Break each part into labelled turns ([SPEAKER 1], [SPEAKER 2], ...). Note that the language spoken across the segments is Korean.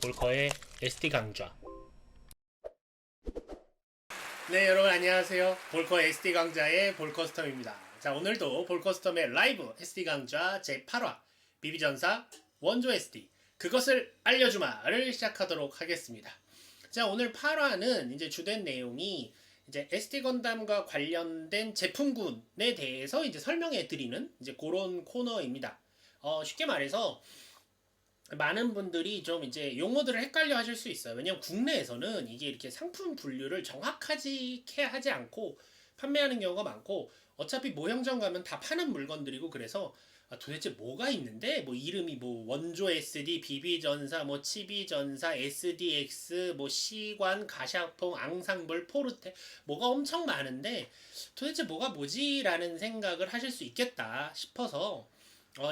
[SPEAKER 1] 볼커의 SD 강좌. 네, 여러분 안녕하세요. 볼커 SD 강좌의 볼커스텀입니다. 자, 오늘도 볼커스텀의 라이브 SD 강좌 제8화 비비전사 원조 SD 그것을 알려주마를 시작하도록 하겠습니다. 자, 오늘 8화는 이제 주된 내용이 이제 SD 건담과 관련된 제품군에 대해서 이제 설명해 드리는 이제 그런 코너입니다. 쉽게 말해서 많은 분들이 좀 이제 용어들을 헷갈려 하실 수 있어요. 왜냐면 국내에서는 이게 이렇게 상품 분류를 정확하게 하지 않고 판매하는 경우가 많고, 어차피 모형점 가면 다 파는 물건들이고, 그래서 도대체 뭐가 있는데 뭐 이름이 뭐 원조 SD, 비비전사, 뭐 치비전사, SDX, 뭐 시관, 가샤퐁, 앙상블, 포르테, 뭐가 엄청 많은데 도대체 뭐가 뭐지라는 생각을 하실 수 있겠다 싶어서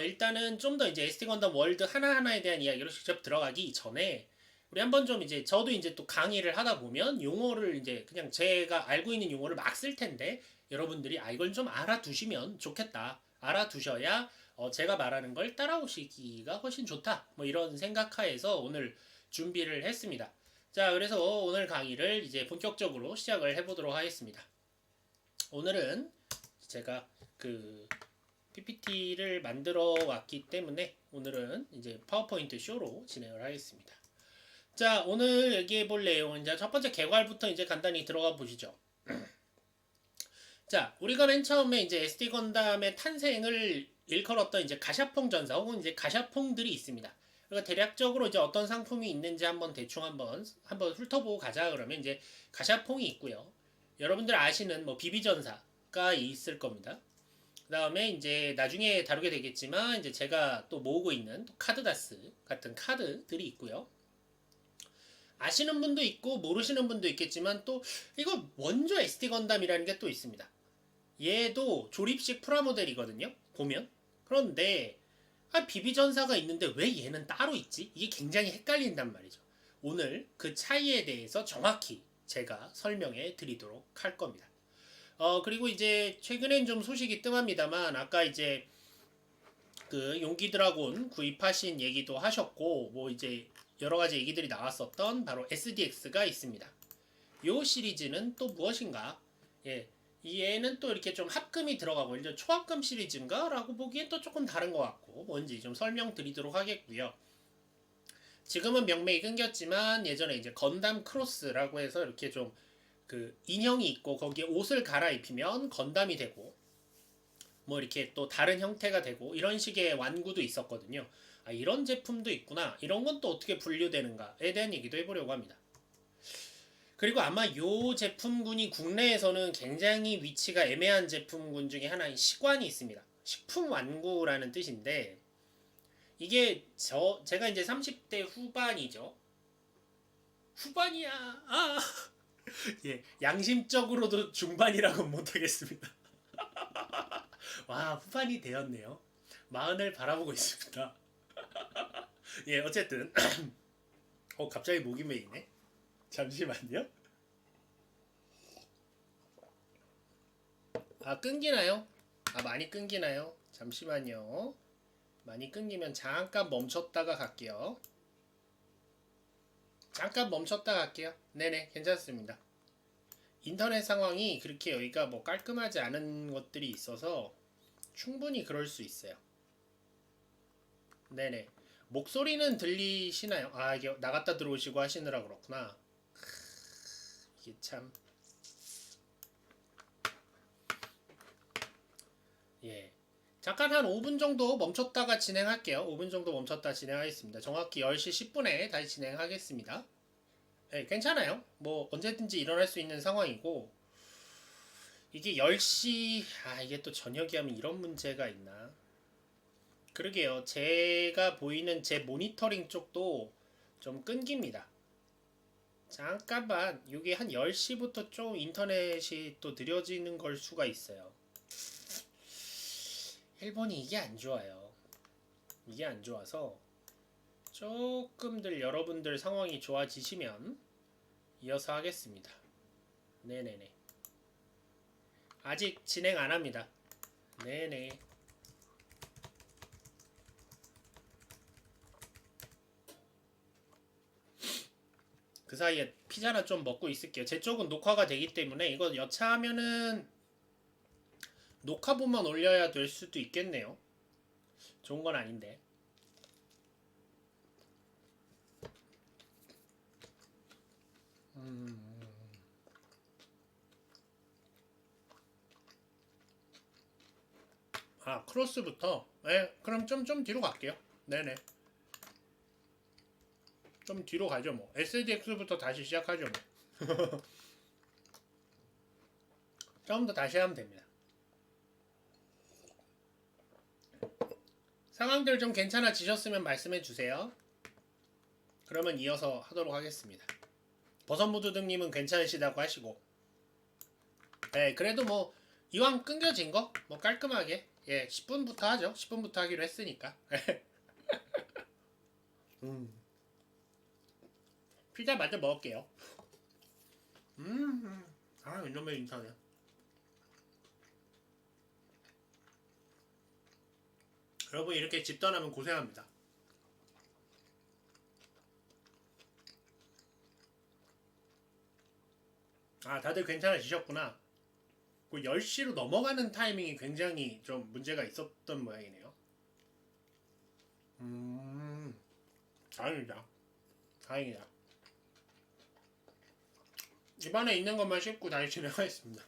[SPEAKER 1] 일단은 좀 더 이제 SD 건담 월드 하나하나에 대한 이야기로 직접 들어가기 전에 우리 한번 좀 이제 저도 이제 또 강의를 하다 보면 용어를 이제 그냥 제가 알고 있는 용어를 막 쓸 텐데, 여러분들이 이걸 좀 알아두시면 좋겠다. 알아두셔야 제가 말하는 걸 따라오시기가 훨씬 좋다. 뭐 이런 생각하에서 오늘 준비를 했습니다. 자, 그래서 오늘 강의를 이제 본격적으로 시작을 해보도록 하겠습니다. 오늘은 제가 그 PPT를 만들어 왔기 때문에 오늘은 이제 파워포인트 쇼로 진행을 하겠습니다. 자, 오늘 얘기해 볼 내용은 이제 첫 번째 개괄부터 이제 간단히 들어가 보시죠. 자, 우리가 맨 처음에 이제 SD 건담의 탄생을 일컬었던 이제 가샤퐁 전사 혹은 이제 가샤퐁들이 있습니다. 그러니까 대략적으로 이제 어떤 상품이 있는지 한번 대충 한번 훑어보고 가자. 그러면 이제 가샤퐁이 있고요. 여러분들 아시는 뭐 비비전사가 있을 겁니다. 그 다음에 이제 나중에 다루게 되겠지만 이제 제가 또 모으고 있는 카드다스 같은 카드들이 있고요. 아시는 분도 있고 모르시는 분도 있겠지만 또 이거 원조 SD 건담이라는 게 또 있습니다. 얘도 조립식 프라모델이거든요. 보면. 그런데 비비전사가 있는데 왜 얘는 따로 있지? 이게 굉장히 헷갈린단 말이죠. 오늘 그 차이에 대해서 정확히 제가 설명해 드리도록 할 겁니다. 그리고 이제 최근엔 좀 소식이 뜸합니다만, 아까 이제 그 용기 드라곤 구입하신 얘기도 하셨고, 뭐 이제 여러 가지 얘기들이 나왔었던 바로 SDX가 있습니다. 요 시리즈는 또 무엇인가? 예. 얘는 또 이렇게 좀 합금이 들어가고, 이제 초합금 시리즈인가? 라고 보기엔 또 조금 다른 것 같고, 뭔지 좀 설명드리도록 하겠고요. 지금은 명맥이 끊겼지만, 예전에 이제 건담 크로스라고 해서 이렇게 좀 그 인형이 있고 거기에 옷을 갈아입히면 건담이 되고, 뭐 이렇게 또 다른 형태가 되고, 이런 식의 완구도 있었거든요. 이런 제품도 있구나. 이런 건 또 어떻게 분류되는가에 대한 얘기도 해보려고 합니다. 그리고 아마 요 제품군이 국내에서는 굉장히 위치가 애매한 제품군 중에 하나인 시관이 있습니다. 식품 완구라는 뜻인데, 이게 제가 이제 30대 후반이죠. 후반이야. 예, 양심적으로도 중반이라고 못하겠습니다. 와, 후반이 되었네요. 마흔을 바라보고 있습니다. 예, 어쨌든 갑자기 목이 메이네. 잠시만요. 끊기나요? 많이 끊기나요? 잠시만요. 많이 끊기면 잠깐 멈췄다가 갈게요. 잠깐 멈췄다 갈게요. 네네, 괜찮습니다. 인터넷 상황이 그렇게 여기가 뭐 깔끔하지 않은 것들이 있어서 충분히 그럴 수 있어요. 네네. 목소리는 들리시나요? 이게 나갔다 들어오시고 하시느라 그렇구나. 이게 참. 예. 잠깐 한 5분 정도 멈췄다가 진행할게요. 5분 정도 멈췄다 진행하겠습니다. 정확히 10시 10분에 다시 진행하겠습니다. 예, 괜찮아요. 뭐 언제든지 일어날 수 있는 상황이고, 이게 10시, 이게 또 저녁이 하면 이런 문제가 있나? 그러게요. 제가 보이는 제 모니터링 쪽도 좀 끊깁니다. 잠깐만, 이게 한 10시부터 좀 인터넷이 또 느려지는 걸 수가 있어요. 일본이 이게 안 좋아요. 이게 안 좋아서 조금들 여러분들 상황이 좋아지시면 이어서 하겠습니다. 네네네. 아직 진행 안 합니다. 네네. 그 사이에 피자나 좀 먹고 있을게요. 제 쪽은 녹화가 되기 때문에 이거 여차하면은 녹화본만 올려야 될 수도 있겠네요. 좋은 건 아닌데. 아, 크로스부터? 네, 그럼 좀 뒤로 갈게요. 네네. 좀 뒤로 가죠 뭐. SDX부터 다시 시작하죠 뭐. 처음부터 다시 하면 됩니다. 상황들 좀 괜찮아지셨으면 말씀해 주세요. 그러면 이어서 하도록 하겠습니다. 버섯무드등님은 괜찮으시다고 하시고, 네, 그래도 뭐 이왕 끊겨진 거 뭐 깔끔하게 10분부터 하죠. 10분부터 하기로 했으니까. 피자 먼저 먹을게요. 이놈의 인터넷. 여러분 이렇게 집 떠나면 고생합니다. 아, 다들 괜찮아지셨구나. 그 10시로 넘어가는 타이밍이 굉장히 좀 문제가 있었던 모양이네요. 다행이다. 다행이다. 입안에 있는 것만 씹고 다시 진행하겠습니다.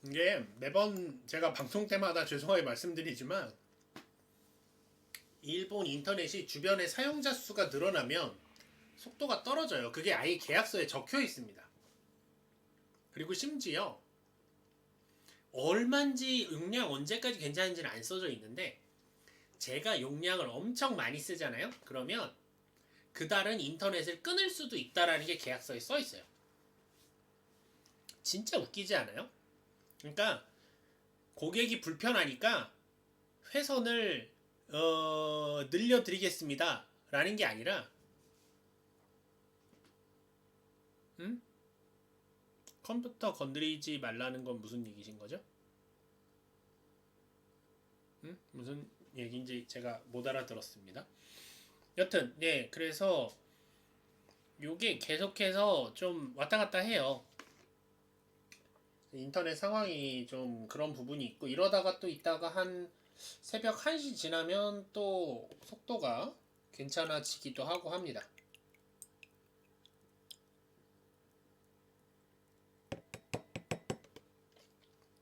[SPEAKER 1] 이게 매번 제가 방송 때마다 죄송하게 말씀드리지만 일본 인터넷이 주변의 사용자 수가 늘어나면 속도가 떨어져요. 그게 아예 계약서에 적혀 있습니다. 그리고 심지어 얼만지 용량 언제까지 괜찮은지는 안 써져 있는데 제가 용량을 엄청 많이 쓰잖아요. 그러면 그달은 인터넷을 끊을 수도 있다라는 게 계약서에 써 있어요. 진짜 웃기지 않아요? 그러니까 고객이 불편하니까 회선을 늘려드리겠습니다 라는 게 아니라 컴퓨터 건드리지 말라는 건 무슨 얘기신 거죠? 무슨 얘기인지 제가 못 알아들었습니다. 여튼 그래서 요게 계속해서 좀 왔다 갔다 해요. 인터넷 상황이 좀 그런 부분이 있고 이러다가 또 있다가 한 새벽 1시 지나면 또 속도가 괜찮아지기도 하고 합니다.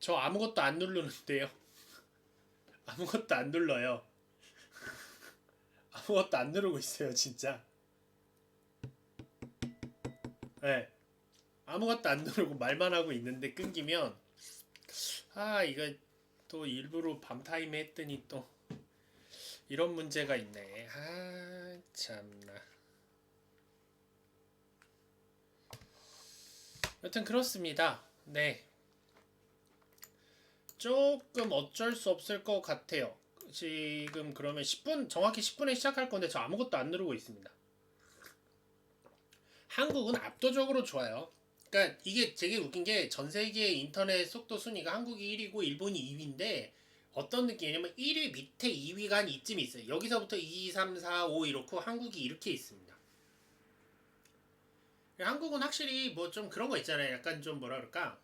[SPEAKER 1] 저 아무것도 안 누르는데요. 아무것도 안 눌러요. 아무것도 안 누르고 있어요, 진짜. 네. 아무것도 안 누르고 말만 하고 있는데 끊기면 이거 또 일부러 밤 타임에 했더니 또 이런 문제가 있네. 참나. 여튼 그렇습니다. 네. 조금 어쩔 수 없을 것 같아요. 지금 그러면 10분, 정확히 10분에 시작할 건데 저 아무것도 안 누르고 있습니다. 한국은 압도적으로 좋아요. 그러니까 이게 되게 웃긴 게 전 세계 인터넷 속도 순위가 한국이 1위고 일본이 2위인데 어떤 느낌이냐면 1위 밑에 2위가 한 이쯤 있어요. 여기서부터 2, 3, 4, 5 이렇고 한국이 이렇게 있습니다. 한국은 확실히 뭐 좀 그런 거 있잖아요. 약간 좀 뭐라 그럴까?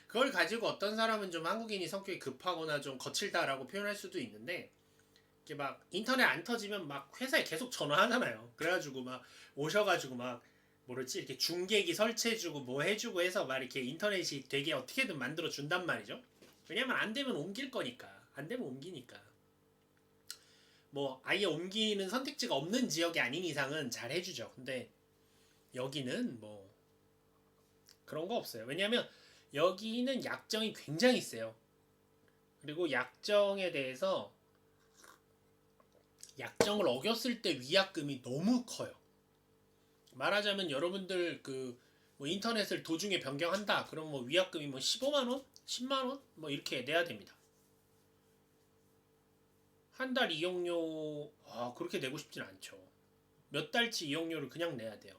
[SPEAKER 1] 그걸 가지고 어떤 사람은 좀 한국인이 성격이 급하거나 좀 거칠다라고 표현할 수도 있는데 이게 막 인터넷 안 터지면 막 회사에 계속 전화하잖아요. 그래가지고 막 오셔가지고 막 뭐랬지 이렇게 중계기 설치해주고 뭐 해주고 해서 막 이렇게 인터넷이 되게 어떻게든 만들어 준단 말이죠. 왜냐면 안 되면 옮길 거니까. 안 되면 옮기니까. 뭐 아예 옮기는 선택지가 없는 지역이 아닌 이상은 잘 해주죠. 근데 여기는 뭐 그런 거 없어요. 왜냐면 여기는 약정이 굉장히 세요. 그리고 약정에 대해서 약정을 어겼을 때 위약금이 너무 커요. 말하자면 여러분들 뭐 인터넷을 도중에 변경한다. 그럼 뭐 위약금이 뭐 15만 원, 10만 원 뭐 이렇게 내야 됩니다. 한 달 이용료 그렇게 내고 싶진 않죠. 몇 달치 이용료를 그냥 내야 돼요.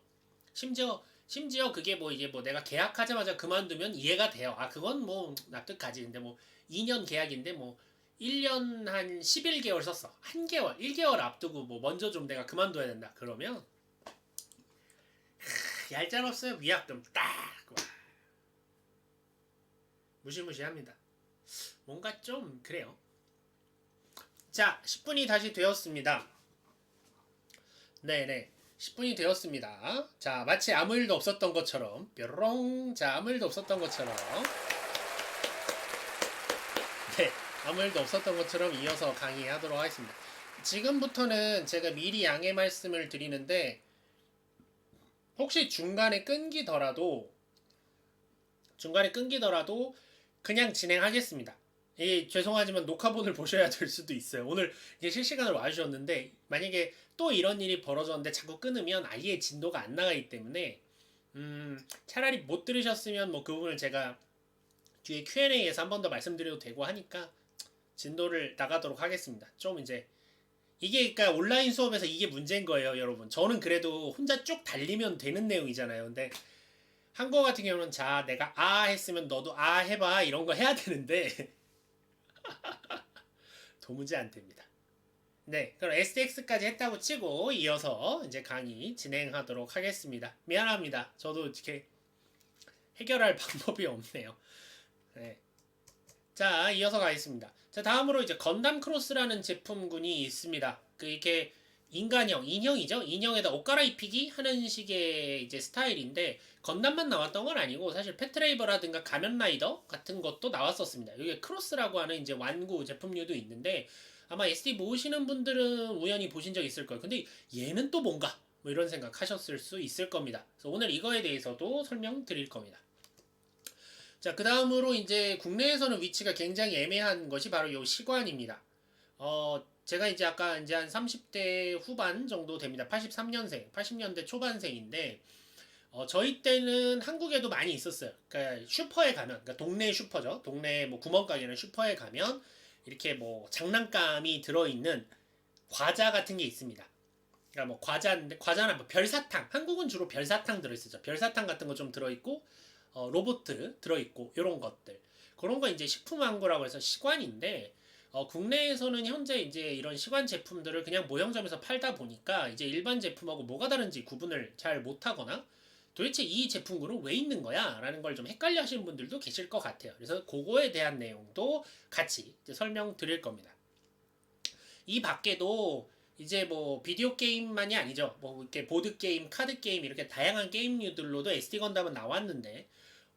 [SPEAKER 1] 심지어 심지어 그게 뭐 이제 뭐 내가 계약하자마자 그만두면 이해가 돼요. 아, 그건 뭐 납득가지. 근데 뭐 2년 계약인데 뭐 1년 한 11개월 썼어. 한 개월, 1개월 앞두고 뭐 먼저 좀 내가 그만둬야 된다. 그러면 얄짤없어요. 위약금 딱. 무시무시합니다. 뭔가 좀 그래요. 자, 10분이 다시 되었습니다. 네네. 10분이 되었습니다. 자, 마치 아무 일도 없었던 것처럼 뾰로롱. 자, 아무 일도 없었던 것처럼 네, 아무 일도 없었던 것처럼 이어서 강의하도록 하겠습니다. 지금부터는 제가 미리 양해 말씀을 드리는데 혹시 중간에 끊기더라도 그냥 진행하겠습니다. 죄송하지만 녹화본을 보셔야 될 수도 있어요. 오늘 이게 실시간으로 와주셨는데 만약에 또 이런 일이 벌어졌는데 자꾸 끊으면 아예 진도가 안 나가기 때문에 차라리 못 들으셨으면 뭐 그 부분을 제가 뒤에 Q&A에서 한 번 더 말씀드려도 되고 하니까 진도를 나가도록 하겠습니다. 좀 이제 이게 그러니까 온라인 수업에서 이게 문제인 거예요, 여러분. 저는 그래도 혼자 쭉 달리면 되는 내용이잖아요. 근데 한국어 같은 경우는 자, 내가 아 했으면 너도 아 해봐 이런 거 해야 되는데 도무지 안 됩니다. 네, 그럼 STX까지 했다고 치고 이어서 이제 강의 진행하도록 하겠습니다. 미안합니다. 저도 이렇게 해결할 방법이 없네요. 네. 자, 이어서 가겠습니다. 자, 다음으로 이제 건담 크로스라는 제품군이 있습니다. 그 이렇게 인형이죠. 인형에다 옷 갈아입히기 하는 식의 이제 스타일인데 건담만 나왔던 건 아니고 사실 패트레이버라든가 가면라이더 같은 것도 나왔었습니다. 이게 크로스라고 하는 이제 완구 제품류도 있는데 아마 SD 모으시는 분들은 우연히 보신 적 있을 거예요. 근데 얘는 또 뭔가 뭐 이런 생각 하셨을 수 있을 겁니다. 그래서 오늘 이거에 대해서도 설명드릴 겁니다. 자, 그 다음으로 이제 국내에서는 위치가 굉장히 애매한 것이 바로 이 시관입니다. 제가 이제 아까 이제 한 30대 후반 정도 됩니다. 83년생, 80년대 초반생인데, 저희 때는 한국에도 많이 있었어요. 그러니까 슈퍼에 가면, 그러니까 동네 슈퍼죠. 동네 뭐 구멍가게나 슈퍼에 가면 이렇게 뭐 장난감이 들어있는 과자 같은 게 있습니다. 그러니까 뭐 과자나 뭐 별사탕. 한국은 주로 별사탕 들어있었죠. 별사탕 같은 거 좀 들어있고, 로봇 들어있고 이런 것들 그런 거 이제 식품왕국라고 해서 시관인데 국내에서는 현재 이제 이런 시관 제품들을 그냥 모형점에서 팔다 보니까 이제 일반 제품하고 뭐가 다른지 구분을 잘 못하거나 도대체 이 제품군은 왜 있는 거야? 라는 걸 좀 헷갈려 하시는 분들도 계실 것 같아요. 그래서 그거에 대한 내용도 같이 설명드릴 겁니다. 이 밖에도 이제 뭐 비디오 게임만이 아니죠. 뭐 이렇게 보드 게임, 카드 게임 이렇게 다양한 게임류들로도 SD 건담은 나왔는데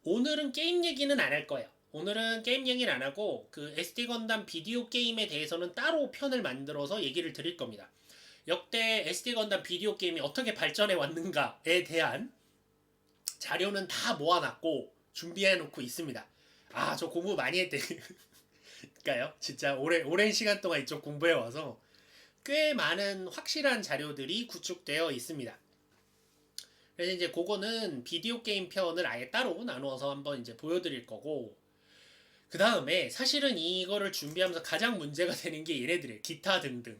[SPEAKER 1] 오늘은 게임 얘기는 안 할 거예요. 오늘은 게임 얘기는 안 하고 그 SD 건담 비디오 게임에 대해서는 따로 편을 만들어서 얘기를 드릴 겁니다. 역대 SD 건담 비디오 게임이 어떻게 발전해 왔는가에 대한 자료는 다 모아놨고 준비해 놓고 있습니다. 아, 저 공부 많이 했대니까요. 진짜 오랜 시간 동안 이쪽 공부해 와서 꽤 많은 확실한 자료들이 구축되어 있습니다. 그래서 이제 그거는 비디오 게임 편을 아예 따로 나누어서 한번 이제 보여드릴 거고, 그 다음에 사실은 이거를 준비하면서 가장 문제가 되는 게 얘네들이에요. 기타 등등.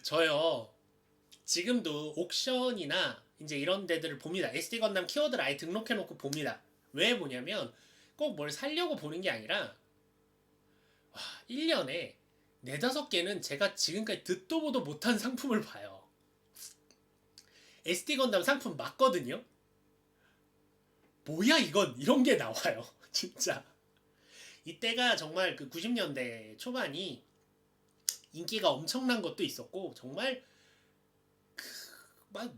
[SPEAKER 1] 저요, 지금도 옥션이나 이제 이런 데들을 봅니다. SD 건담 키워드를 아예 등록해놓고 봅니다. 왜 보냐면 꼭 뭘 살려고 보는 게 아니라, 와, 1년에 4, 5개는 제가 지금까지 듣도 보도 못한 상품을 봐요. SD 건담 상품 맞거든요? 뭐야 이건 이런 게 나와요. 진짜. 이때가 정말 그 90년대 초반이 인기가 엄청난 것도 있었고 정말 막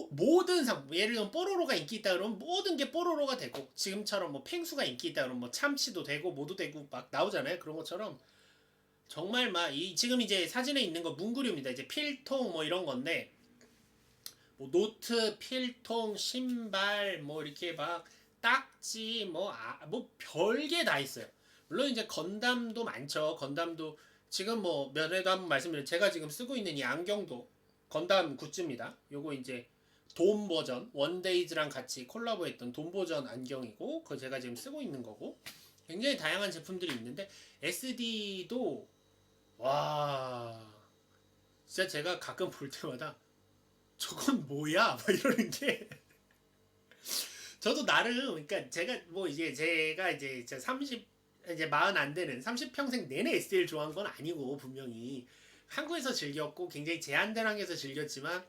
[SPEAKER 1] 모든 상품 예를 들면 뽀로로가 인기 있다 그러면 모든 게 뽀로로가 되고 지금처럼 뭐 펭수가 인기 있다 그러면 뭐 참치도 되고 뭐도 되고 막 나오잖아요. 그런 것처럼 정말 막 지금 이제 사진에 있는 거 문구류입니다. 이제 필통 뭐 이런 건데 뭐 노트, 필통, 신발 뭐 이렇게 막 딱지 뭐 별게 다 있어요. 물론 이제 건담도 많죠. 건담도 지금 뭐 면에도 한번 말씀드린 제가 지금 쓰고 있는 이 안경도 건담 굿즈입니다. 요거 이제 돔 버전 원데이즈랑 같이 콜라보했던 돔 버전 안경이고 그거 제가 지금 쓰고 있는 거고 굉장히 다양한 제품들이 있는데 SD도 와 진짜 제가 가끔 볼 때마다 저건 뭐야? 막 이러는 게 저도 나름 그러니까 제가 이제 30 이제 40 안 되는 30평생 내내 SD를 좋아한 건 아니고 분명히 한국에서 즐겼고 굉장히 제한된 환경에서 즐겼지만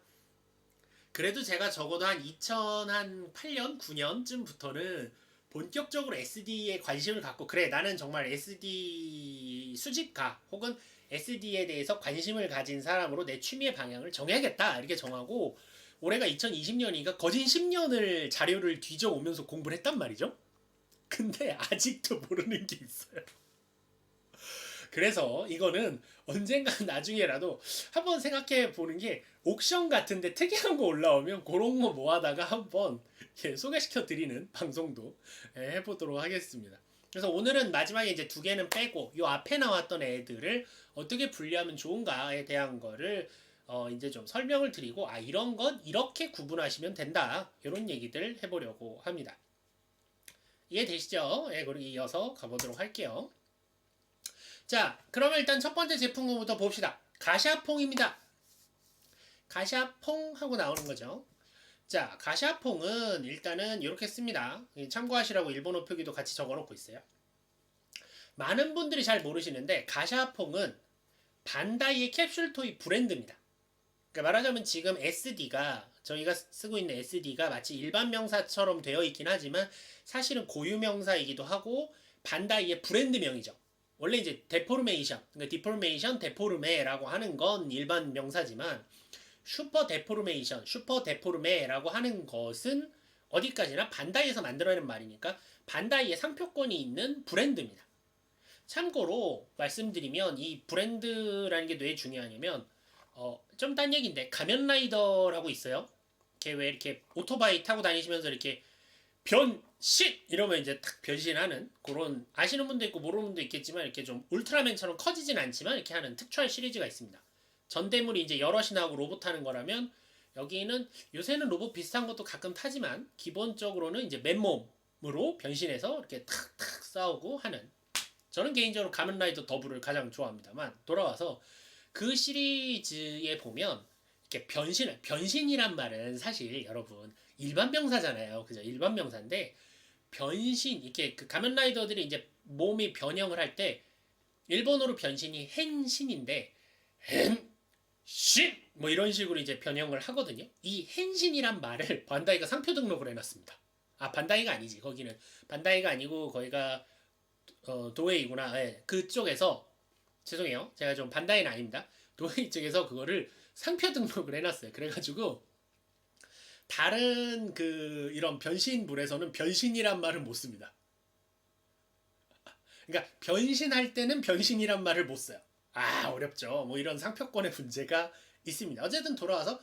[SPEAKER 1] 그래도 제가 적어도 한 2008년 9년쯤부터는 본격적으로 SD에 관심을 갖고 그래 나는 정말 SD 수집가 혹은 SD에 대해서 관심을 가진 사람으로 내 취미의 방향을 정해야겠다 이렇게 정하고 올해가 2020년이니까 거진 10년을 자료를 뒤져오면서 공부를 했단 말이죠. 근데 아직도 모르는 게 있어요. 그래서 이거는 언젠가 나중에라도 한번 생각해 보는 게 옥션 같은데 특이한 거 올라오면 그런 거 모아다가 한번 소개시켜 드리는 방송도 해보도록 하겠습니다. 그래서 오늘은 마지막에 이제 두 개는 빼고 요 앞에 나왔던 애들을 어떻게 분리하면 좋은가에 대한 거를 이제 좀 설명을 드리고 이런 건 이렇게 구분하시면 된다 이런 얘기들 해보려고 합니다. 이해되시죠? 그리고 이어서 가보도록 할게요. 자, 그러면 일단 첫 번째 제품부터 봅시다. 가샤퐁입니다. 가샤퐁 하고 나오는 거죠. 자, 가샤퐁은 일단은 이렇게 씁니다. 참고하시라고 일본어 표기도 같이 적어놓고 있어요. 많은 분들이 잘 모르시는데 가샤퐁은 반다이의 캡슐토이 브랜드입니다. 그러니까 말하자면 지금 SD가 저희가 쓰고 있는 SD가 마치 일반 명사처럼 되어 있긴 하지만 사실은 고유 명사이기도 하고 반다이의 브랜드명이죠. 원래 이제 데포르메이션, 그러니까 디포르메이션, 데포르메라고 하는 건 일반 명사지만 슈퍼 데포르메이션, 슈퍼 데포르메라고 하는 것은 어디까지나 반다이에서 만들어낸 말이니까 반다이의 상표권이 있는 브랜드입니다. 참고로 말씀드리면 이 브랜드라는 게 왜 중요하냐면 좀 딴 얘기인데 가면라이더라고 있어요. 걔 왜 이렇게 오토바이 타고 다니시면서 이렇게 변신 이러면 이제 탁 변신하는 그런 아시는 분도 있고 모르는 분도 있겠지만 이렇게 좀 울트라맨처럼 커지진 않지만 이렇게 하는 특촬 시리즈가 있습니다. 전대물이 이제 여럿이 나오고 로봇 타는 거라면 여기는 요새는 로봇 비슷한 것도 가끔 타지만 기본적으로는 이제 맨몸으로 변신해서 이렇게 탁탁 싸우고 하는 저는 개인적으로 가면라이더 더블을 가장 좋아합니다만 돌아와서 그 시리즈에 보면 이렇게 변신이란 말은 사실 여러분 일반 명사잖아요. 그죠? 일반 명사인데 변신 이렇게 그 가면라이더들이 이제 몸이 변형을 할 때 일본어로 변신이 헨신인데 헨신 뭐 이런 식으로 이제 변형을 하거든요. 이 헨신이란 말을 반다이가 상표 등록을 해놨습니다. 반다이가 아니지. 거기는 반다이가 아니고 거기가 도웨이구나. 그쪽에서 죄송해요. 제가 좀 반다이는 아닙니다. 도웨이 쪽에서 그거를 상표 등록을 해놨어요. 그래가지고 다른 이런 변신물에서는 변신이란 말을 못 씁니다. 그러니까 변신할 때는 변신이란 말을 못 써요. 어렵죠. 뭐 이런 상표권의 문제가 있습니다. 어쨌든 돌아와서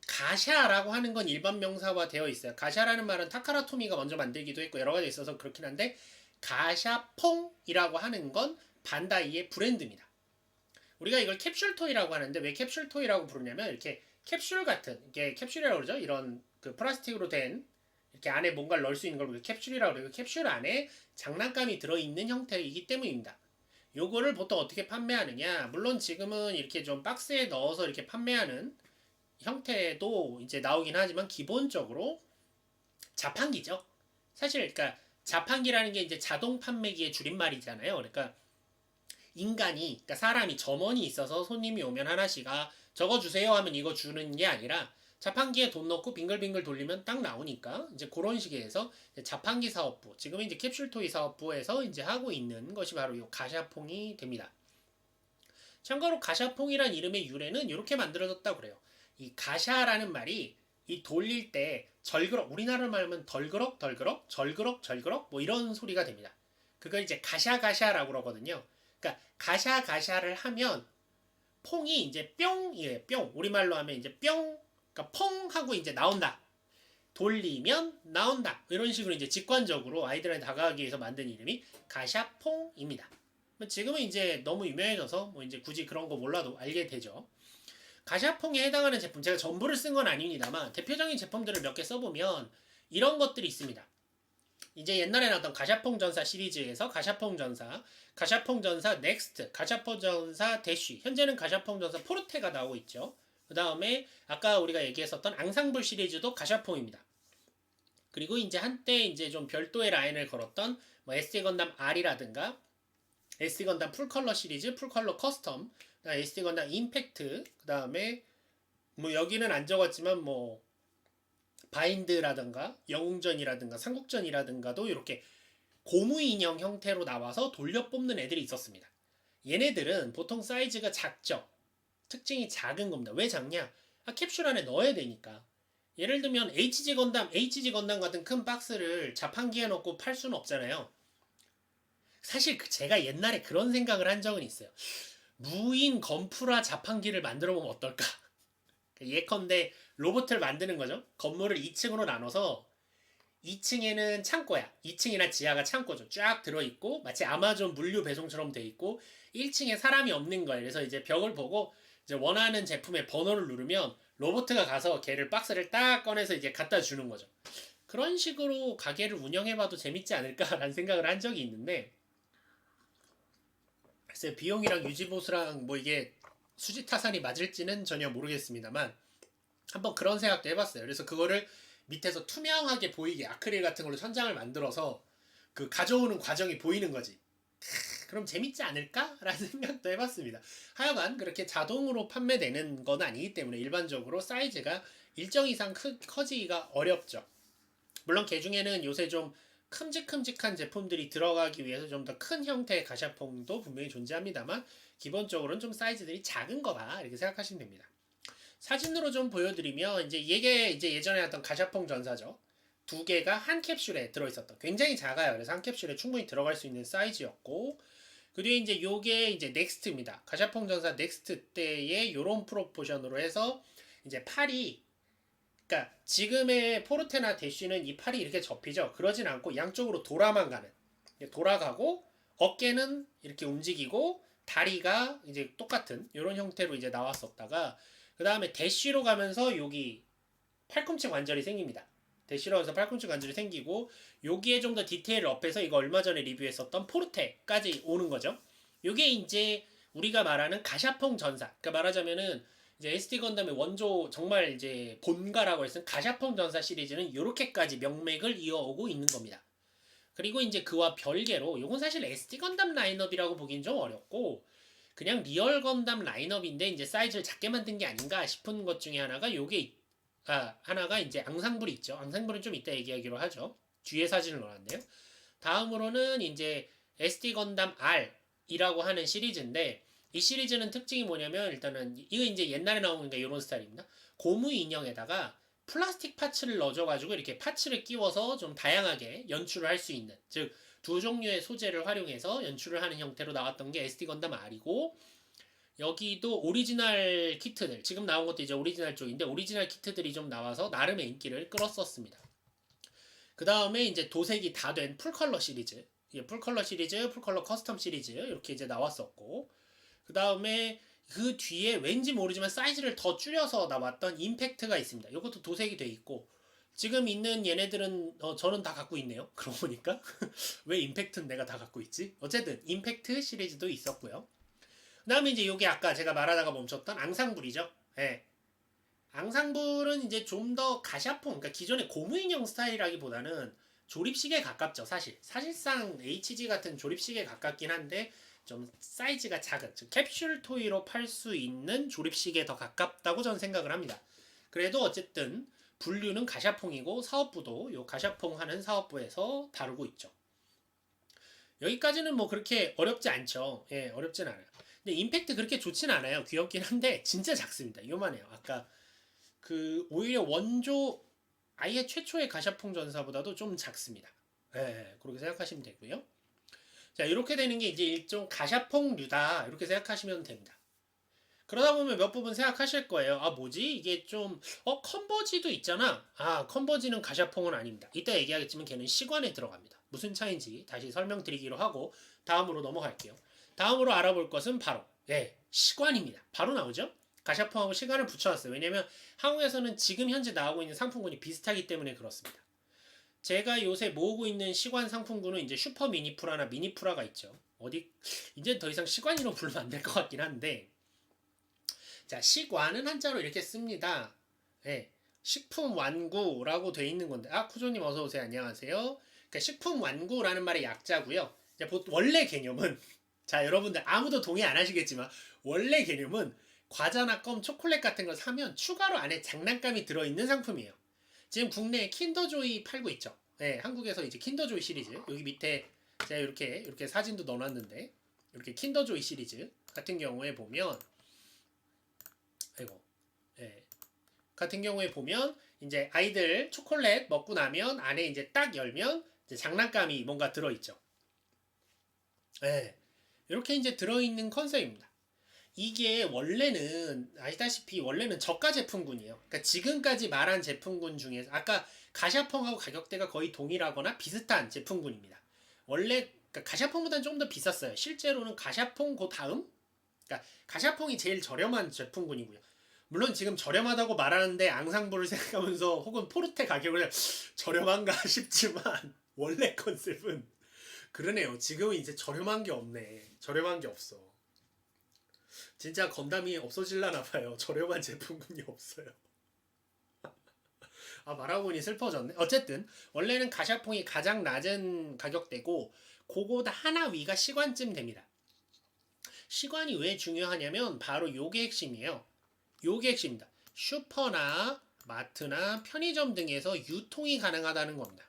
[SPEAKER 1] 가샤라고 하는 건 일반 명사화 되어 있어요. 가샤라는 말은 타카라 토미가 먼저 만들기도 했고 여러 가지 있어서 그렇긴 한데 가샤퐁이라고 하는 건 반다이의 브랜드입니다. 우리가 이걸 캡슐토이라고 하는데 왜 캡슐토이라고 부르냐면 이렇게 캡슐 같은 이게 캡슐이라고 그러죠. 이런 그 플라스틱으로 된 이렇게 안에 뭔가를 넣을 수 있는 걸 캡슐이라고 그러고 캡슐 안에 장난감이 들어있는 형태이기 때문입니다. 요거를 보통 어떻게 판매하느냐 물론 지금은 이렇게 좀 박스에 넣어서 이렇게 판매하는 형태도 이제 나오긴 하지만 기본적으로 자판기죠. 사실 그러니까 자판기라는 게 이제 자동 판매기의 줄임말이잖아요. 그러니까 그러니까 사람이 점원이 있어서 손님이 오면 하나씩 적어주세요 하면 이거 주는 게 아니라 자판기에 돈 넣고 빙글빙글 돌리면 딱 나오니까 이제 그런 식에서 자판기 사업부 지금 이제 캡슐토이 사업부에서 이제 하고 있는 것이 바로 이 가샤퐁이 됩니다. 참고로 가샤퐁이란 이름의 유래는 이렇게 만들어졌다고 그래요. 이 가샤라는 말이 이 돌릴 때 절그럭 우리나라 말하면 덜그럭 절그럭 뭐 이런 소리가 됩니다. 그걸 이제 가샤라고 그러거든요. 그러니까 가샤를 하면 퐁이 이제 뿅이에요. 뿅 우리말로 하면 이제 뿅 그러니까 퐁 하고 이제 나온다. 돌리면 나온다. 이런 식으로 이제 직관적으로 아이들한테 다가가기 위해서 만든 이름이 가샤퐁입니다. 지금은 이제 너무 유명해져서 뭐 이제 굳이 그런 거 몰라도 알게 되죠. 가샤퐁에 해당하는 제품 제가 전부를 쓴 건 아닙니다만 대표적인 제품들을 몇 개 써보면 이런 것들이 있습니다. 이제 옛날에 나왔던 가샤퐁 전사 시리즈에서 가샤퐁 전사 넥스트, 가샤퐁 전사 대쉬, 현재는 가샤퐁 전사 포르테가 나오고 있죠. 그 다음에 아까 우리가 얘기했었던 앙상블 시리즈도 가샤퐁입니다. 그리고 이제 한때 이제 좀 별도의 라인을 걸었던 뭐 SD 건담 R이라든가 SD 건담 풀컬러 시리즈, 풀컬러 커스텀, SD 건담 임팩트, 그 다음에 뭐 여기는 안 적었지만 뭐 바인드라든가 영웅전이라든가 삼국전이라든가도 이렇게 고무 인형 형태로 나와서 돌려 뽑는 애들이 있었습니다. 얘네들은 보통 사이즈가 작죠. 특징이 작은 겁니다. 왜 작냐? 캡슐 안에 넣어야 되니까. 예를 들면 HG 건담 같은 큰 박스를 자판기에 넣고 팔 수는 없잖아요. 사실 제가 옛날에 그런 생각을 한 적은 있어요. 무인 건프라 자판기를 만들어 보면 어떨까? 예컨대 로봇을 만드는 거죠. 건물을 2층으로 나눠서 2층에는 창고야. 2층이나 지하가 창고죠. 쫙 들어있고 마치 아마존 물류 배송처럼 돼 있고 1층에 사람이 없는 거예요. 그래서 이제 벽을 보고 이제 원하는 제품의 번호를 누르면 로봇가 가서 걔를 박스를 딱 꺼내서 이제 갖다 주는 거죠. 그런 식으로 가게를 운영해봐도 재밌지 않을까라는 생각을 한 적이 있는데 글쎄 비용이랑 유지보수랑 뭐 이게 수지타산이 맞을지는 전혀 모르겠습니다만 한번 그런 생각도 해봤어요. 그래서 그거를 밑에서 투명하게 보이게 아크릴 같은 걸로 천장을 만들어서 그 가져오는 과정이 보이는 거지. 그럼 재밌지 않을까라는 생각도 해봤습니다. 하여간 그렇게 자동으로 판매되는 건 아니기 때문에 일반적으로 사이즈가 일정 이상 커지기가 어렵죠. 물론 개 중에는 요새 좀 큼직큼직한 제품들이 들어가기 위해서 좀 더 큰 형태의 가샤퐁도 분명히 존재합니다만 기본적으로는 좀 사이즈들이 작은 거다 이렇게 생각하시면 됩니다. 사진으로 좀 보여드리면 이게 이제 예전에 했던 가샤퐁 전사죠. 두 개가 한 캡슐에 들어있었던 굉장히 작아요. 그래서 한 캡슐에 충분히 들어갈 수 있는 사이즈였고 그 뒤에 이제 요게 이제 넥스트입니다. 가샤퐁 전사 넥스트 때의 요런 프로포션으로 해서 이제 팔이 그러니까 지금의 포르테나 대쉬는 이 팔이 이렇게 접히죠. 그러진 않고 양쪽으로 돌아만 가는 돌아가고 어깨는 이렇게 움직이고 다리가 이제 똑같은 이런 형태로 이제 나왔었다가 그 다음에 대쉬로 가면서 여기 팔꿈치 관절이 생깁니다. 대쉬로 가면서 팔꿈치 관절이 생기고 여기에 좀 더 디테일을 업해서 이거 얼마 전에 리뷰했었던 포르테까지 오는 거죠. 요게 이제 우리가 말하는 가샤퐁 전사. 그러니까 말하자면은 이제 SD 건담의 원조 정말 이제 본가라고 했을 가샤퐁 전사 시리즈는 이렇게까지 명맥을 이어오고 있는 겁니다. 그리고 이제 그와 별개로 이건 사실 SD 건담 라인업이라고 보긴 좀 어렵고 그냥 리얼 건담 라인업인데 이제 사이즈를 작게 만든 게 아닌가 싶은 것 중에 하나가 요게 하나가 이제 앙상블이 있죠. 앙상블은 좀 이따 얘기하기로 하죠. 뒤에 사진을 넣어놨네요. 다음으로는 이제 SD 건담 R이라고 하는 시리즈인데 이 시리즈는 특징이 뭐냐면 일단은 이거 이제 옛날에 나온 게 이런 스타일입니다. 고무 인형에다가 플라스틱 파츠를 넣어줘가지고 이렇게 파츠를 끼워서 좀 다양하게 연출을 할 수 있는 즉 두 종류의 소재를 활용해서 연출을 하는 형태로 나왔던 게 SD 건담 R이고 여기도 오리지널 키트들 지금 나온 것도 이제 오리지널 쪽인데 오리지널 키트들이 좀 나와서 나름의 인기를 끌었었습니다. 그 다음에 이제 도색이 다 된 풀컬러 시리즈 풀컬러 시리즈, 풀컬러 커스텀 시리즈 이렇게 이제 나왔었고 그 다음에 그 뒤에 왠지 모르지만 사이즈를 더 줄여서 나왔던 임팩트가 있습니다. 이것도 도색이 돼 있고 지금 있는 얘네들은 저는 다 갖고 있네요. 그러고 보니까 왜 임팩트는 내가 다 갖고 있지? 어쨌든 임팩트 시리즈도 있었고요. 그 다음에 이제 요게 아까 제가 말하다가 멈췄던 앙상블이죠. 예. 앙상블은 이제 좀 더 가샤폰, 그러니까 기존의 고무인형 스타일이라기보다는 조립식에 가깝죠, 사실. 사실상 HG 같은 조립식에 가깝긴 한데 좀 사이즈가 작은, 즉 캡슐 토이로 팔 수 있는 조립식에 더 가깝다고 저는 생각을 합니다. 그래도 어쨌든 분류는 가샤퐁이고 사업부도 요 가샤퐁 하는 사업부에서 다루고 있죠. 여기까지는 뭐 그렇게 어렵지 않죠. 예, 어렵진 않아요. 근데 임팩트 그렇게 좋진 않아요. 귀엽긴 한데 진짜 작습니다. 요만해요. 아까 그 오히려 원조 아예 최초의 가샤퐁 전사보다도 좀 작습니다. 예, 그렇게 생각하시면 되고요. 자, 이렇게 되는 게 이제 일종 가샤퐁류다. 이렇게 생각하시면 됩니다. 그러다 보면 몇 부분 생각하실 거예요. 아, 뭐지? 이게 좀, 컨버지도 있잖아. 아, 컨버지는 가샤퐁은 아닙니다. 이따 얘기하겠지만 걔는 시관에 들어갑니다. 무슨 차이인지 다시 설명드리기로 하고 다음으로 넘어갈게요. 다음으로 알아볼 것은 바로, 시관입니다. 바로 나오죠? 가샤퐁하고 시간을 붙여놨어요. 왜냐면 한국에서는 지금 현재 나오고 있는 상품군이 비슷하기 때문에 그렇습니다. 제가 요새 모으고 있는 시관 상품군은 이제 슈퍼 미니프라나 미니프라가 있죠. 어디 이제 더 이상 시관이라고 부르면 안 될 것 같긴 한데 자, 식완은 한자로 이렇게 씁니다. 예. 식품 완구라고 돼 있는 건데, 아, 쿠조님 어서 오세요. 안녕하세요. 그러니까 식품 완구라는 말의 약자고요. 원래 개념은 자, 여러분들 아무도 동의 안 하시겠지만 원래 개념은 과자나 껌, 초콜릿 같은 걸 사면 추가로 안에 장난감이 들어있는 상품이에요. 지금 국내에 킨더조이 팔고 있죠. 네, 한국에서 이제 킨더조이 시리즈 여기 밑에 제가 이렇게 사진도 넣어놨는데 이렇게 킨더조이 시리즈 같은 경우에 보면 아이고 예, 같은 경우에 보면 이제 아이들 초콜릿 먹고 나면 안에 이제 딱 열면 이제 장난감이 뭔가 들어있죠. 예, 이렇게 이제 들어있는 컨셉입니다. 이게 원래는 아시다시피 원래는 저가 제품군이에요. 그러니까 지금까지 말한 제품군 중에서 아까 가샤펑하고 가격대가 거의 동일하거나 비슷한 제품군입니다. 원래 그러니까 가샤펑보다는 좀 더 비쌌어요. 실제로는 가샤펑 그 다음, 그러니까 가샤펑이 제일 저렴한 제품군이고요. 물론 지금 저렴하다고 말하는데 앙상블을 생각하면서 혹은 포르테 가격을 저렴한가 싶지만 원래 컨셉은 그러네요. 지금은 이제 저렴한 게 없네. 저렴한 게 없어. 진짜 건담이 없어질라나 봐요. 저렴한 제품군이 없어요. 아, 말하고 보니 슬퍼졌네. 어쨌든 원래는 가샤퐁이 가장 낮은 가격대고 그거보다 하나 위가 시관쯤 됩니다. 시관이 왜 중요하냐면 바로 요게 핵심이에요. 요게 핵심입니다. 슈퍼나 마트나 편의점 등에서 유통이 가능하다는 겁니다.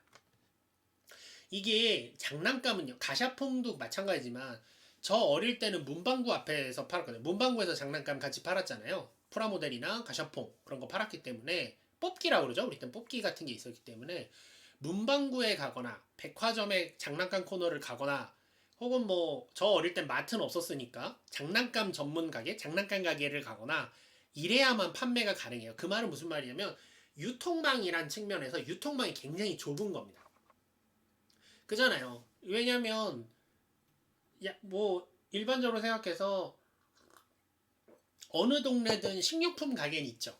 [SPEAKER 1] 이게 장난감은요. 가샤퐁도 마찬가지지만 저 어릴 때는 문방구 앞에서 팔았거든요. 문방구에서 장난감 같이 팔았잖아요. 프라모델이나 가샤퐁 그런 거 팔았기 때문에 뽑기라고 그러죠. 우리 땐 뽑기 같은 게 있었기 때문에 문방구에 가거나 백화점에 장난감 코너를 가거나 혹은 뭐 저 어릴 땐 마트는 없었으니까 장난감 전문 가게, 장난감 가게를 가거나 이래야만 판매가 가능해요. 그 말은 무슨 말이냐면 유통망이란 측면에서 유통망이 굉장히 좁은 겁니다. 그잖아요. 왜냐면 뭐 일반적으로 생각해서 어느 동네든 식료품 가게는 있죠.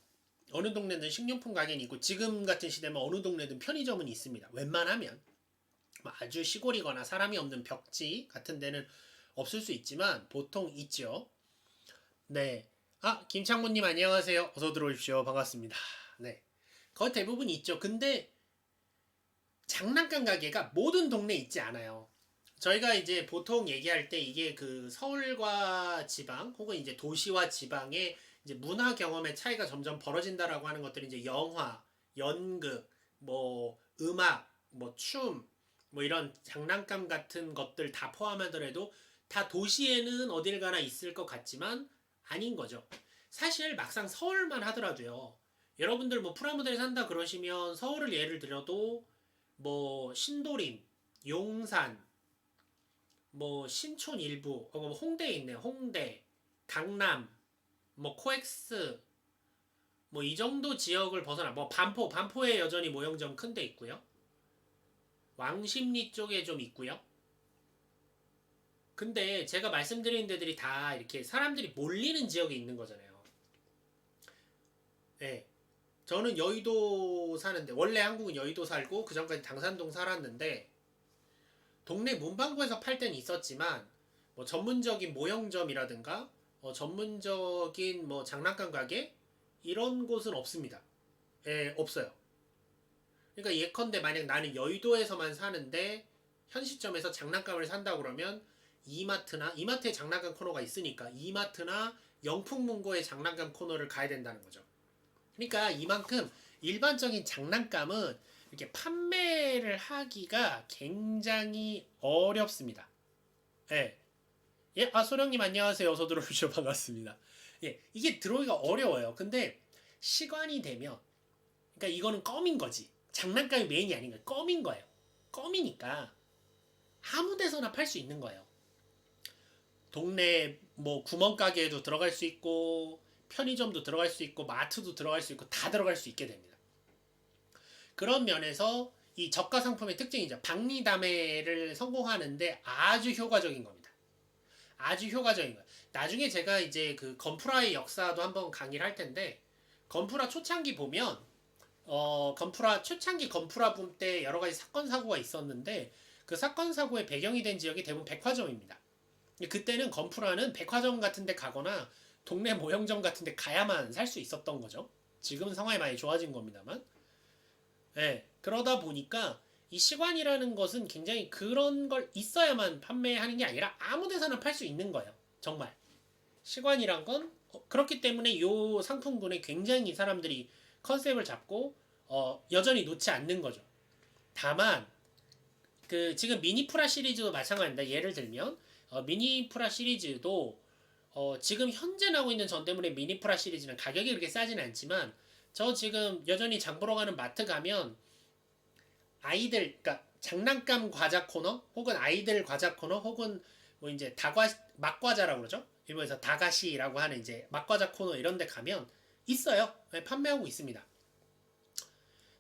[SPEAKER 1] 어느 동네든 식료품 가게는 있고 지금 같은 시대면 어느 동네든 편의점은 있습니다. 웬만하면 아주 시골이거나 사람이 없는 벽지 같은 데는 없을 수 있지만 보통 있죠. 네. 아, 김창모님 안녕하세요. 어서 들어오십시오. 반갑습니다. 네. 거의 대부분 있죠. 근데 장난감 가게가 모든 동네에 있지 않아요. 저희가 이제 보통 얘기할 때 이게 그 서울과 지방 혹은 이제 도시와 지방의 이제 문화 경험의 차이가 점점 벌어진다라고 하는 것들이 이제 영화, 연극, 뭐 음악, 뭐 춤, 뭐 이런 장난감 같은 것들 다 포함하더라도 다 도시에는 어딜 가나 있을 것 같지만 아닌 거죠. 사실 막상 서울만 하더라도요. 여러분들 뭐 프라모델 산다 그러시면 서울을 예를 들어도 뭐 신도림, 용산, 뭐 신촌 일부, 뭐 홍대에 있네요. 홍대, 강남, 뭐 코엑스, 뭐 이 정도 지역을 벗어나 뭐 반포에 여전히 모형점 큰 데 있고요. 왕십리 쪽에 좀 있고요. 근데 제가 말씀드린 데들이 다 이렇게 사람들이 몰리는 지역에 있는 거잖아요. 네. 저는 여의도 사는데 원래 한국은 여의도 살고 그 전까지 당산동 살았는데 동네 문방구에서 팔 때는 있었지만 뭐 전문적인 모형점이라든가 전문적인 뭐 장난감 가게 이런 곳은 없습니다. 예, 없어요. 그러니까 예컨대 만약 나는 여의도에서만 사는데 현 시점에서 장난감을 산다 그러면 이마트에 장난감 코너가 있으니까 이마트나 영풍문고의 장난감 코너를 가야 된다는 거죠. 그러니까 이만큼 일반적인 장난감은 이렇게 판매를 하기가 굉장히 어렵습니다. 예. 예, 아, 소령님 안녕하세요. 어서 들어오시오. 반갑습니다. 예, 이게 들어오기가 어려워요. 근데 시간이 되면, 그러니까 이거는 껌인 거지. 장난감이 메인이 아닌 거예요. 껌인 거예요. 껌이니까 아무 데서나 팔 수 있는 거예요. 동네 뭐 구멍가게에도 들어갈 수 있고, 편의점도 들어갈 수 있고, 마트도 들어갈 수 있고, 다 들어갈 수 있게 됩니다. 그런 면에서 이 저가 상품의 특징이죠. 박리담회를 성공하는데 아주 효과적인 겁니다. 아주 효과적인 거예요. 나중에 제가 이제 그 건프라의 역사도 한번 강의를 할 텐데 건프라 초창기 보면 초창기 건프라 붐 때 여러 가지 사건 사고가 있었는데 그 사건 사고의 배경이 된 지역이 대부분 백화점입니다. 그때는 건프라는 백화점 같은 데 가거나 동네 모형점 같은데 가야만 살 수 있었던 거죠. 지금은 상황이 많이 좋아진 겁니다만. 예, 그러다 보니까 이 시관이라는 것은 굉장히 그런 걸 있어야만 판매하는 게 아니라 아무 데서나 팔 수 있는 거예요. 정말. 시관이란 건 그렇기 때문에 이 상품군에 굉장히 사람들이 컨셉을 잡고 여전히 놓지 않는 거죠. 다만 그 지금 미니프라 시리즈도 마찬가지입니다. 예를 들면 미니프라 시리즈도 지금 현재 나오고 있는 전대물의 미니프라 시리즈는 가격이 그렇게 싸지는 않지만 저 지금 여전히 장 보러 가는 마트 가면 아이들 그러니까 장난감 과자 코너 혹은 아이들 과자 코너 혹은 뭐 이제 다과 막과자라고 그러죠. 일본에서 다가시라고 하는 이제 막과자 코너 이런 데 가면 있어요. 네, 판매하고 있습니다.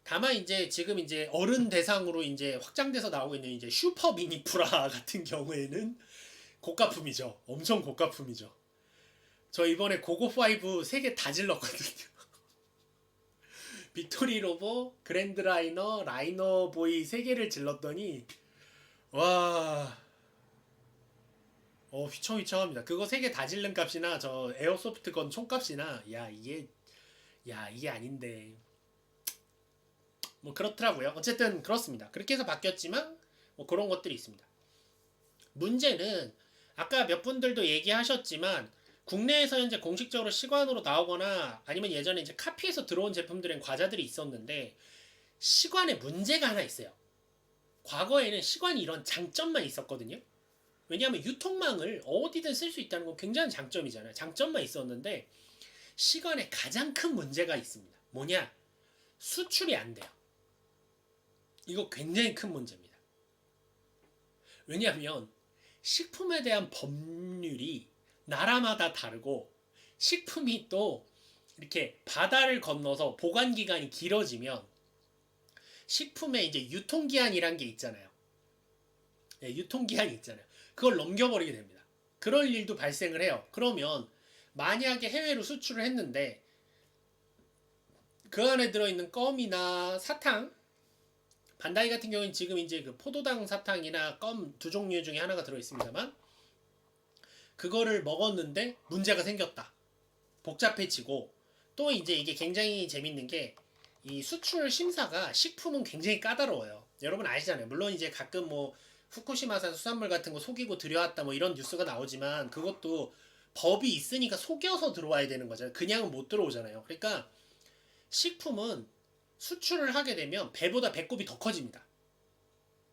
[SPEAKER 1] 다만 이제 지금 이제 어른 대상으로 이제 확장돼서 나오고 있는 이제 슈퍼 미니프라 같은 경우에는 고가품이죠. 엄청 고가품이죠. 저 이번에 고고5 3개 다 질렀거든요. 빅토리 로보, 그랜드 라이너, 라이너 보이 3개를 질렀더니 와 휘청휘청합니다. 그거 3개 다 질른 값이나 저 에어소프트 건 총값이나 이게 아닌데 뭐 그렇더라고요. 어쨌든 그렇습니다. 그렇게 해서 바뀌었지만 뭐 그런 것들이 있습니다. 문제는 아까 몇 분들도 얘기하셨지만 국내에서 현재 공식적으로 시관으로 나오거나 아니면 예전에 이제 카피해서 들어온 제품들은 과자들이 있었는데 시관에 문제가 하나 있어요. 과거에는 시관이 이런 장점만 있었거든요. 왜냐하면 유통망을 어디든 쓸 수 있다는 건 굉장한 장점이잖아요. 장점만 있었는데 시관에 가장 큰 문제가 있습니다. 뭐냐? 수출이 안 돼요. 이거 굉장히 큰 문제입니다. 왜냐하면 식품에 대한 법률이 나라마다 다르고 식품이 또 이렇게 바다를 건너서 보관 기간이 길어지면 식품에 이제 유통기한이란 게 있잖아요. 네, 유통기한이 있잖아요. 그걸 넘겨버리게 됩니다. 그럴 일도 발생을 해요. 그러면 만약에 해외로 수출을 했는데 그 안에 들어있는 껌이나 사탕 반다이 같은 경우는 지금 이제 그 포도당 사탕이나 껌 두 종류 중에 하나가 들어있습니다만 그거를 먹었는데 문제가 생겼다. 복잡해지고 또 이제 이게 굉장히 재밌는 게 이 수출 심사가 식품은 굉장히 까다로워요. 여러분 아시잖아요. 물론 이제 가끔 뭐 후쿠시마산 수산물 같은 거 속이고 들여왔다 뭐 이런 뉴스가 나오지만 그것도 법이 있으니까 속여서 들어와야 되는 거잖아요. 그냥은 못 들어오잖아요. 그러니까 식품은 수출을 하게 되면 배보다 배꼽이 더 커집니다.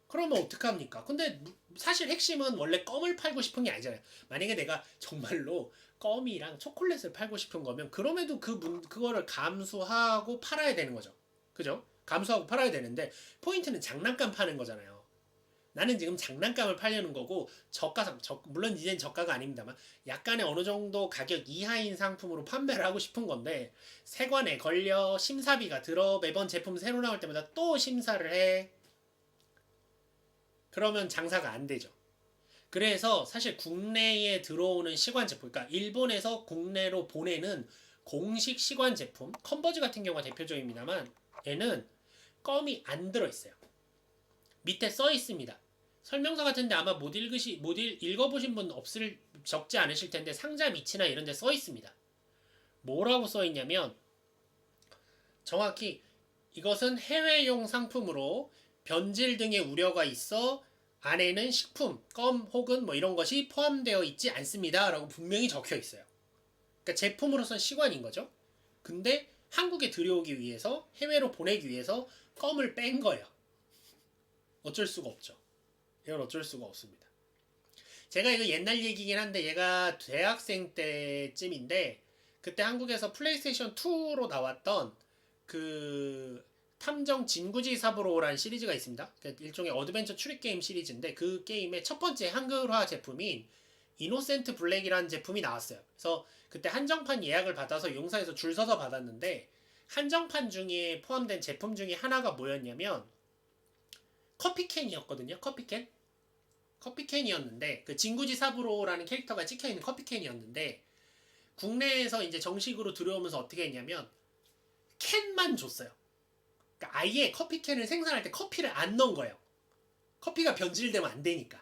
[SPEAKER 1] 그러면 어떡합니까? 근데 사실 핵심은 원래 껌을 팔고 싶은 게 아니잖아요. 만약에 내가 정말로 껌이랑 초콜릿을 팔고 싶은 거면 그럼에도 그거를 감수하고 팔아야 되는 거죠. 그죠? 감수하고 팔아야 되는데 포인트는 장난감 파는 거잖아요. 나는 지금 장난감을 팔려는 거고 물론 이젠 저가가 아닙니다만 약간의 어느 정도 가격 이하인 상품으로 판매를 하고 싶은 건데 세관에 걸려 심사비가 들어 매번 제품 새로 나올 때마다 또 심사를 해. 그러면 장사가 안 되죠. 그래서 사실 국내에 들어오는 시관 제품, 그러니까 일본에서 국내로 보내는 공식 시관 제품, 컨버즈 같은 경우가 대표적입니다만 얘는 껌이 안 들어있어요. 밑에 써 있습니다. 설명서 같은데 아마 못 읽어보신 분 적지 않으실 텐데 상자 밑이나 이런 데 써 있습니다. 뭐라고 써 있냐면 정확히 이것은 해외용 상품으로 변질 등의 우려가 있어 안에는 식품, 껌 혹은 뭐 이런 것이 포함되어 있지 않습니다. 라고 분명히 적혀 있어요. 그러니까 제품으로선 시관인 거죠. 근데 한국에 들여오기 위해서 해외로 보내기 위해서 껌을 뺀 거예요. 어쩔 수가 없죠. 이건 어쩔 수가 없습니다. 제가 이거 옛날 얘기긴 한데 얘가 대학생 때쯤인데 그때 한국에서 플레이스테이션 2로 나왔던 그 탐정 진구지 사부로라는 시리즈가 있습니다. 그러니까 일종의 어드벤처 추리 게임 시리즈인데 그 게임의 첫 번째 한글화 제품인 이노센트 블랙이라는 제품이 나왔어요. 그래서 그때 한정판 예약을 받아서 용사에서 줄 서서 받았는데 한정판 중에 포함된 제품 중에 하나가 뭐였냐면 커피캔이었거든요. 커피캔이었는데 그 진구지 사부로라는 캐릭터가 찍혀있는 커피캔이었는데 국내에서 이제 정식으로 들어오면서 어떻게 했냐면 캔만 줬어요. 그러니까 아예 커피캔을 생산할 때 커피를 안 넣은 거예요. 커피가 변질되면 안 되니까.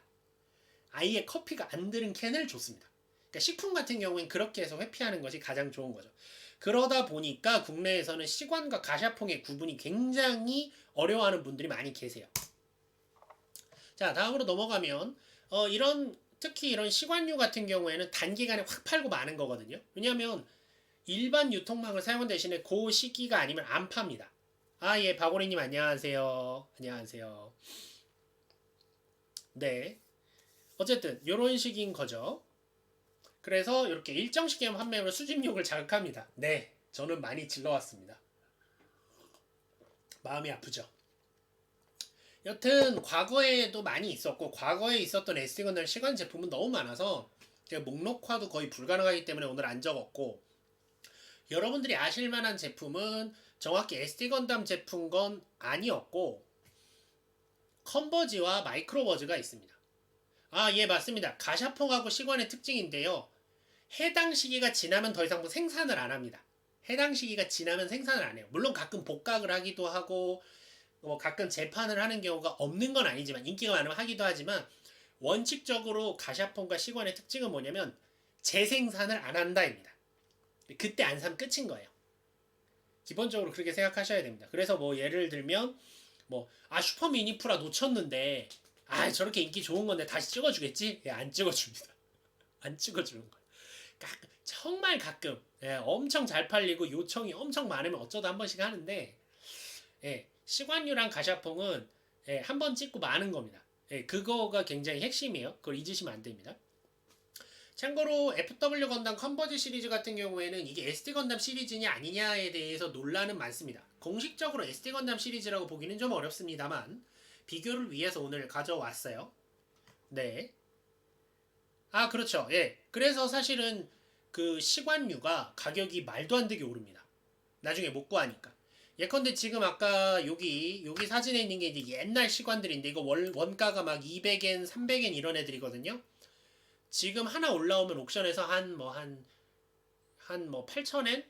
[SPEAKER 1] 아예 커피가 안 들은 캔을 줬습니다. 그러니까 그러니까 식품 같은 경우엔 그렇게 해서 회피하는 것이 가장 좋은 거죠. 그러다 보니까 국내에서는 시관과 가샤퐁의 구분이 굉장히 어려워하는 분들이 많이 계세요. 자, 다음으로 넘어가면 이런 특히 이런 시관류 같은 경우에는 단기간에 확 팔고 마는 거거든요. 왜냐하면 일반 유통망을 사용한 대신에 그 시기가 아니면 안 팝니다. 아, 예, 박오리님 안녕하세요. 안녕하세요. 네. 어쨌든 이런 식인 거죠. 그래서 이렇게 일정 시기에 판매하면 수집욕을 자극합니다. 네, 저는 많이 질러왔습니다. 마음이 아프죠. 여튼 과거에도 많이 있었고 과거에 있었던 SD건담 시관 제품은 너무 많아서 제가 목록화도 거의 불가능하기 때문에 오늘 안 적었고, 여러분들이 아실 만한 제품은 정확히 SD건담 제품건 아니었고 컨버지와 마이크로워즈가 있습니다. 아, 예, 맞습니다. 가샤퐁하고 시관의 특징인데요. 해당 시기가 지나면 더 이상 생산을 안 합니다. 해당 시기가 지나면 생산을 안 해요. 물론 가끔 복각을 하기도 하고 가끔 재판을 하는 경우가 없는 건 아니지만, 인기가 많으면 하기도 하지만, 원칙적으로 가샤폰과 시관의 특징은 뭐냐면 재생산을 안 한다입니다. 그때 안 사면 끝인 거예요. 기본적으로 그렇게 생각하셔야 됩니다. 그래서 뭐 예를 들면 슈퍼 미니프라 놓쳤는데 저렇게 인기 좋은 건데 다시 찍어주겠지? 예, 안 찍어줍니다. 안 찍어주는 거예요. 정말 가끔, 예, 엄청 잘 팔리고 요청이 엄청 많으면 어쩌다 한 번씩 하는데, 예, 시관류랑 가샤퐁은 예, 한 번 찍고 마는 겁니다. 예, 그거가 굉장히 핵심이에요. 그걸 잊으시면 안 됩니다. 참고로 FW 건담 컨버지 시리즈 같은 경우에는 이게 SD 건담 시리즈냐 아니냐에 대해서 논란은 많습니다. 공식적으로 SD 건담 시리즈라고 보기는 좀 어렵습니다만 비교를 위해서 오늘 가져왔어요. 네. 아, 그렇죠. 예. 그래서 사실은 그 시관류가 가격이 말도 안 되게 오릅니다. 나중에 못 구하니까. 예컨대 지금 아까 여기 사진에 있는 게 이제 옛날 시관들인데 이거 원가가 막 200엔, 300엔 이런 애들이거든요. 지금 하나 올라오면 옥션에서 한 8,000엔?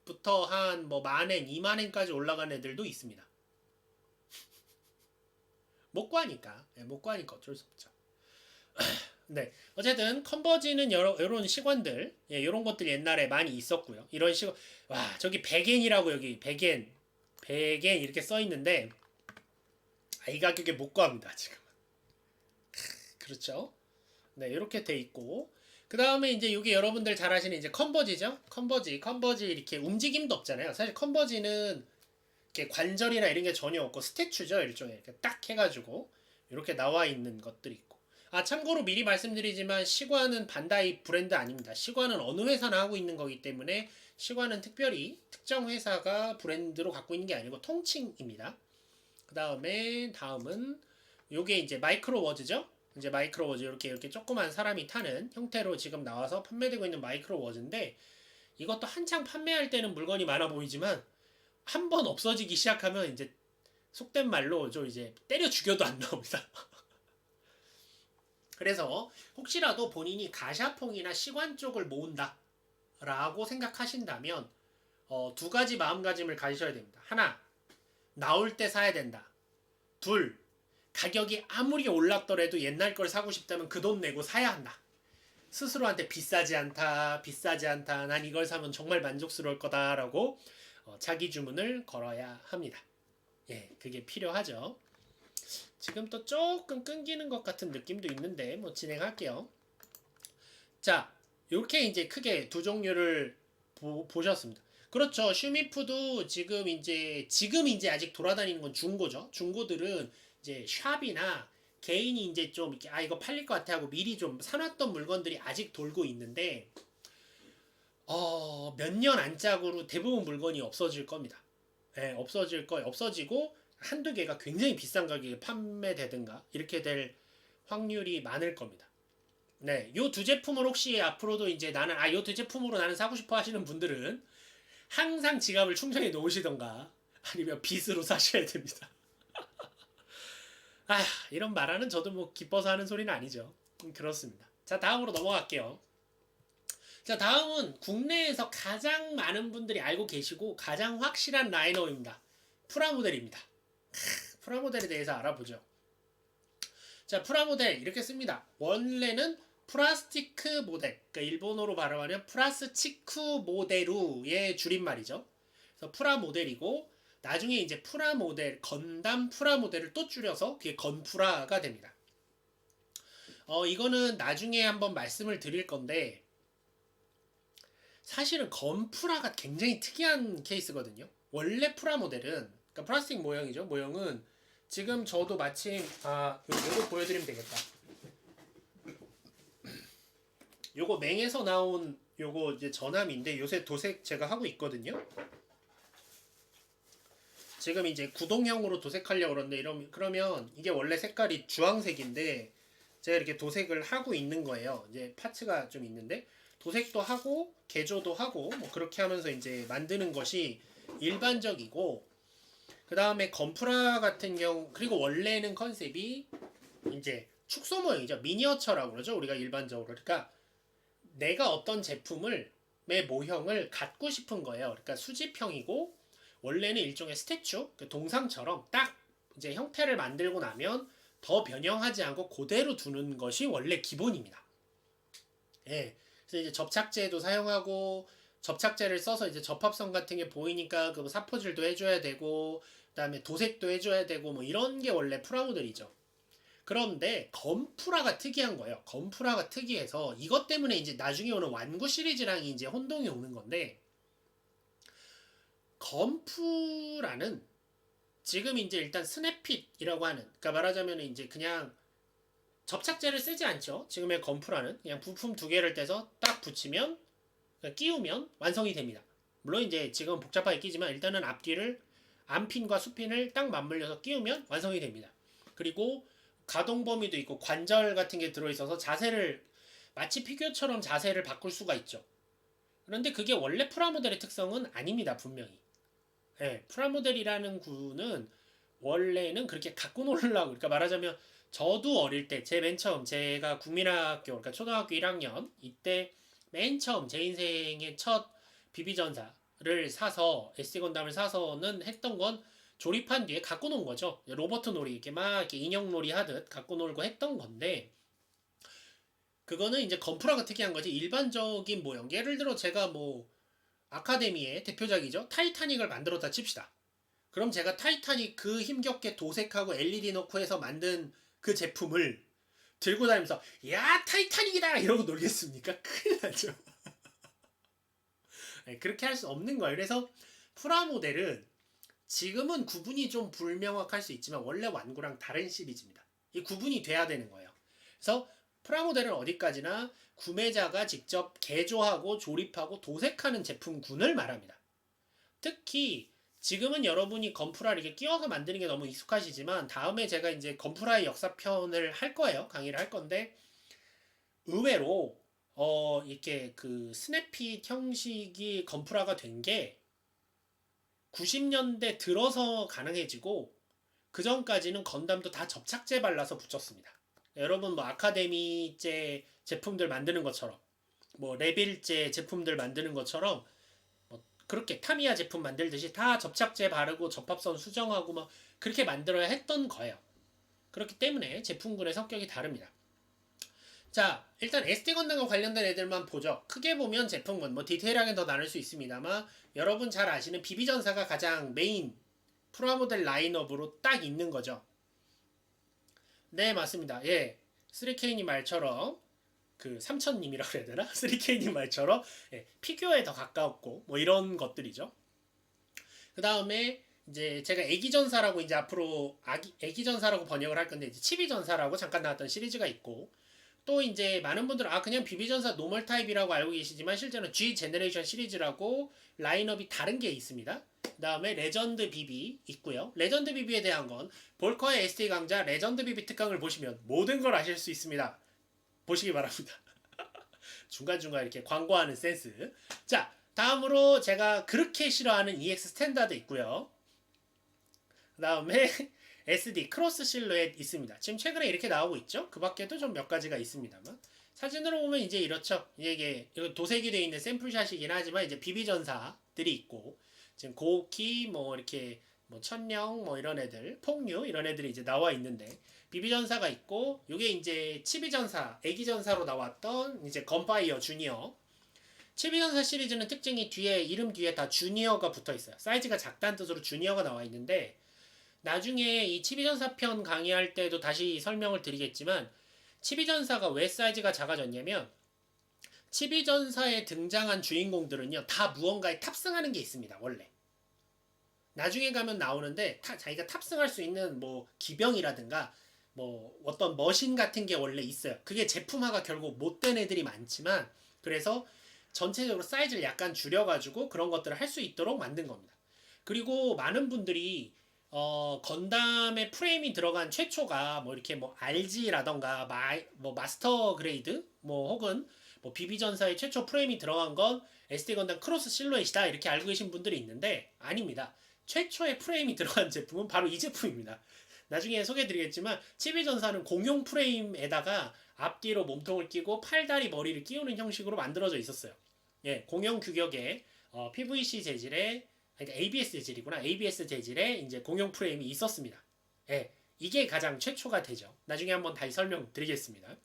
[SPEAKER 1] 부터 한 10,000엔, 20,000엔까지 올라간 애들도 있습니다. 못 구하니까. 네, 못 구하니까 어쩔 수 없죠. 네. 어쨌든 컨버지는 요런 시관들, 예, 요런 것들 옛날에 많이 있었고요. 이런 시관, 와, 저기 100엔이라고 여기 100엔 이렇게 써 있는데 이 가격에 못 구합니다, 지금은. 그렇죠? 네, 이렇게 돼 있고, 그 다음에 이제 이게 여러분들 잘 아시는 이제 컨버지죠? 컨버지 이렇게 움직임도 없잖아요. 사실 컨버지는 이렇게 관절이나 이런 게 전혀 없고 스태츄죠, 일종의. 이렇게 딱 해가지고 이렇게 나와 있는 것들이 있고. 아, 참고로 미리 말씀드리지만 시관은 반다이 브랜드 아닙니다. 시관은 어느 회사나 하고 있는 거기 때문에 시관은 특별히 특정 회사가 브랜드로 갖고 있는 게 아니고 통칭입니다. 그 다음은 요게 이제 마이크로워즈죠? 이제 마이크로워즈 이렇게 조그만 사람이 타는 형태로 지금 나와서 판매되고 있는 마이크로워즈인데, 이것도 한창 판매할 때는 물건이 많아 보이지만 한번 없어지기 시작하면 이제 속된 말로 이제 때려 죽여도 안 나옵니다. 그래서 혹시라도 본인이 가샤퐁이나 시관 쪽을 모은다 라고 생각하신다면 두 가지 마음가짐을 가지셔야 됩니다. 하나, 나올 때 사야 된다. 둘, 가격이 아무리 올랐더라도 옛날 걸 사고 싶다면 그 돈 내고 사야 한다. 스스로한테 비싸지 않다, 난 이걸 사면 정말 만족스러울 거다라고 자기 주문을 걸어야 합니다. 예, 그게 필요하죠. 지금 또 조금 끊기는 것 같은 느낌도 있는데 진행할게요. 자, 이렇게 이제 크게 두 종류를 보셨습니다. 그렇죠. 슈미프도 지금 이제 아직 돌아다니는 건 중고죠. 중고들은 이제 샵이나 개인이 이제 좀 이렇게 이거 팔릴 것 같아 하고 미리 좀 사놨던 물건들이 아직 돌고 있는데 몇 년 안짝으로 대부분 물건이 없어질 겁니다. 네, 없어지고 한두 개가 굉장히 비싼 가격에 판매되든가 이렇게 될 확률이 많을 겁니다. 네, 요 두 제품을 혹시 앞으로도 이제 요 두 제품으로 나는 사고 싶어 하시는 분들은 항상 지갑을 충전해 놓으시던가 아니면 빚으로 사셔야 됩니다. 이런 말하는 저도 기뻐서 하는 소리는 아니죠. 그렇습니다. 자, 다음으로 넘어갈게요. 자, 다음은 국내에서 가장 많은 분들이 알고 계시고 가장 확실한 라이너입니다. 프라모델입니다. 프라모델에 대해서 알아보죠. 자, 프라모델 이렇게 씁니다. 원래는 프라스티크 모델, 그러니까 일본어로 발음하면 프라스치쿠 모데루의 줄임말이죠. 그래서 프라 모델이고 나중에 이제 프라 모델, 건담 프라 모델을 또 줄여서 그게 건프라가 됩니다. 이거는 나중에 한번 말씀을 드릴 건데 사실은 건프라가 굉장히 특이한 케이스거든요. 원래 프라 모델은 그러니까 플라스틱 모형이죠. 모형은 지금 저도 마침 요거 보여드리면 되겠다. 요거 맹에서 나온 요거 이제 전함인데 요새 도색 제가 하고 있거든요. 지금 이제 구동형으로 도색하려고 그러는데 그러면 이게 원래 색깔이 주황색인데 제가 이렇게 도색을 하고 있는 거예요. 이제 파츠가 좀 있는데 도색도 하고 개조도 하고 뭐 그렇게 하면서 이제 만드는 것이 일반적이고 그 다음에 건프라 같은 경우 그리고 원래는 컨셉이 이제 축소 모형이죠. 미니어처라고 그러죠. 우리가 일반적으로 그러니까 내가 어떤 제품을 내 모형을 갖고 싶은 거예요. 그러니까 수집형이고 원래는 일종의 스태츄, 동상처럼 딱 이제 형태를 만들고 나면 더 변형하지 않고 그대로 두는 것이 원래 기본입니다. 예. 그래서 이제 접착제도 사용하고 접착제를 써서 이제 접합성 같은 게 보이니까 그 사포질도 해줘야 되고 그다음에 도색도 해줘야 되고 뭐 이런 게 원래 프라모델이죠. 그런데 건프라가 특이한 거예요. 건프라가 특이해서 이것 때문에 이제 나중에 오는 완구 시리즈랑 이제 혼동이 오는 건데 건프라는 지금 이제 일단 스냅핏이라고 하는 그러니까 말하자면 이제 그냥 접착제를 쓰지 않죠. 지금의 건프라는 그냥 부품 두 개를 떼서 딱 붙이면 끼우면 완성이 됩니다. 물론 이제 지금 복잡하게 끼지만 일단은 앞뒤를 안핀과 수핀을 딱 맞물려서 끼우면 완성이 됩니다. 그리고 가동 범위도 있고 관절 같은 게 들어있어서 자세를 마치 피규어처럼 자세를 바꿀 수가 있죠. 그런데 그게 원래 프라모델의 특성은 아닙니다. 분명히. 네, 프라모델이라는 구는 원래는 그렇게 갖고 놀라고 그러니까 말하자면 저도 어릴 때 제 맨 처음 제가 국민학교 그러니까 초등학교 1학년 이때 맨 처음 제 인생의 첫 비비전사를 사서 SD 건담을 사서는 했던 건 조립한 뒤에 갖고 논 거죠. 로버트 놀이 이렇게 막 이렇게 인형 놀이 하듯 갖고 놀고 했던 건데 그거는 이제 건프라가 특이한 거지 일반적인 모형 예를 들어 제가 뭐 아카데미의 대표작이죠 타이타닉을 만들었다 칩시다. 그럼 제가 타이타닉 그 힘겹게 도색하고 LED 넣고 해서 만든 그 제품을 들고 다니면서 야 타이타닉이다 이러고 놀겠습니까? 큰일 나죠. 네, 그렇게 할 수 없는 거예요. 그래서 프라모델은 지금은 구분이 좀 불명확할 수 있지만 원래 완구랑 다른 시리즈입니다. 이 구분이 돼야 되는 거예요. 그래서 프라모델은 어디까지나 구매자가 직접 개조하고 조립하고 도색하는 제품군을 말합니다. 특히 지금은 여러분이 건프라 이렇게 끼워서 만드는 게 너무 익숙하시지만 다음에 제가 이제 건프라의 역사편을 할 거예요. 강의를 할 건데 의외로 이렇게 그 스냅핏 형식이 건프라가 된 게 90년대 들어서 가능해지고 그 전까지는 건담도 다 접착제 발라서 붙였습니다. 여러분 뭐 아카데미제 제품들 만드는 것처럼 뭐 레빌제 제품들 만드는 것처럼 뭐 그렇게 타미야 제품 만들듯이 다 접착제 바르고 접합선 수정하고 막 그렇게 만들어야 했던 거예요. 그렇기 때문에 제품군의 성격이 다릅니다. 자, 일단 SD 건담과 관련된 애들만 보죠. 크게 보면 제품군, 뭐 디테일하게 더 나눌 수 있습니다만 여러분 잘 아시는 비비전사가 가장 메인 프라모델 라인업으로 딱 있는 거죠. 네, 맞습니다. 예, 3K님 말처럼 그 삼천님이라고 해야 되나? 3K님 말처럼 예, 피규어에 더 가까웠고 뭐 이런 것들이죠. 그 다음에 이제 제가 애기전사라고 이제 앞으로 애기전사라고 번역을 할 건데 이제 치비전사라고 잠깐 나왔던 시리즈가 있고 또 이제 많은 분들은 그냥 비비전사 노멀 타입이라고 알고 계시지만 실제로는 G 제너레이션 시리즈라고 라인업이 다른 게 있습니다. 그 다음에 레전드 비비 있고요. 레전드 비비에 대한 건 볼커의 SD 강좌 레전드 비비 특강을 보시면 모든 걸 아실 수 있습니다. 보시기 바랍니다. 중간중간 이렇게 광고하는 센스. 자, 다음으로 제가 그렇게 싫어하는 EX 스탠다드 있고요. 그 다음에 SD 크로스 실루엣 있습니다. 지금 최근에 이렇게 나오고 있죠. 그 밖에도 좀 몇 가지가 있습니다만 사진으로 보면 이제 이렇죠. 이게 도색이 되어 있는 샘플샷이긴 하지만 이제 비비전사들이 있고 지금 고키 뭐 이렇게 뭐 천령 뭐 이런 애들, 폭류 이런 애들이 이제 나와 있는데 비비전사가 있고 요게 이제 치비전사, 애기전사로 나왔던 이제 건파이어 주니어. 치비전사 시리즈는 특징이 뒤에 이름 뒤에 다 주니어가 붙어 있어요. 사이즈가 작다는 뜻으로 주니어가 나와 있는데 나중에 이 치비전사 편 강의할 때도 다시 설명을 드리겠지만 치비전사가 왜 사이즈가 작아졌냐면 치비전사에 등장한 주인공들은요 다 무언가에 탑승하는 게 있습니다. 원래 나중에 가면 나오는데 자기가 탑승할 수 있는 뭐 기병이라든가 뭐 어떤 머신 같은 게 원래 있어요. 그게 제품화가 결국 못 된 애들이 많지만 그래서 전체적으로 사이즈를 약간 줄여가지고 그런 것들을 할 수 있도록 만든 겁니다. 그리고 많은 분들이 건담의 프레임이 들어간 최초가 뭐 이렇게 뭐 RG라던가 뭐 마스터 그레이드 뭐 혹은 뭐 비비전사의 최초 프레임이 들어간 건 SD 건담 크로스 실루엣이다 이렇게 알고 계신 분들이 있는데 아닙니다. 최초의 프레임이 들어간 제품은 바로 이 제품입니다. 나중에 소개해드리겠지만 치비전사는 공용 프레임에다가 앞뒤로 몸통을 끼고 팔다리 머리를 끼우는 형식으로 만들어져 있었어요. 예, 공용 규격의 PVC 재질의 그러니까 ABS 재질이구나. ABS 재질의 이제 공용 프레임이 있었습니다. 예, 이게 가장 최초가 되죠. 나중에 한번 다시 설명드리겠습니다.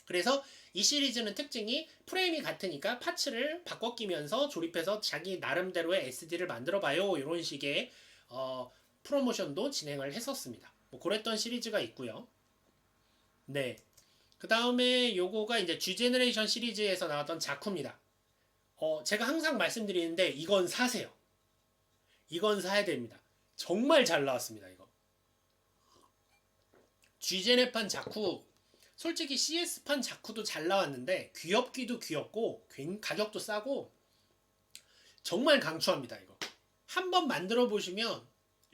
[SPEAKER 1] 그래서 이 시리즈는 특징이 프레임이 같으니까 파츠를 바꿔 끼면서 조립해서 자기 나름대로의 SD를 만들어봐요. 이런 식의 프로모션도 진행을 했었습니다. 뭐 그랬던 시리즈가 있고요. 네. 그 다음에 요거가 이제 G 제너레이션 시리즈에서 나왔던 자쿠입니다. 제가 항상 말씀드리는데 이건 사세요. 이건 사야 됩니다. 정말 잘 나왔습니다. 이거. G제네판 자쿠 솔직히 CS판 자쿠도 잘 나왔는데 귀엽기도 귀엽고 가격도 싸고 정말 강추합니다. 이거. 한번 만들어 보시면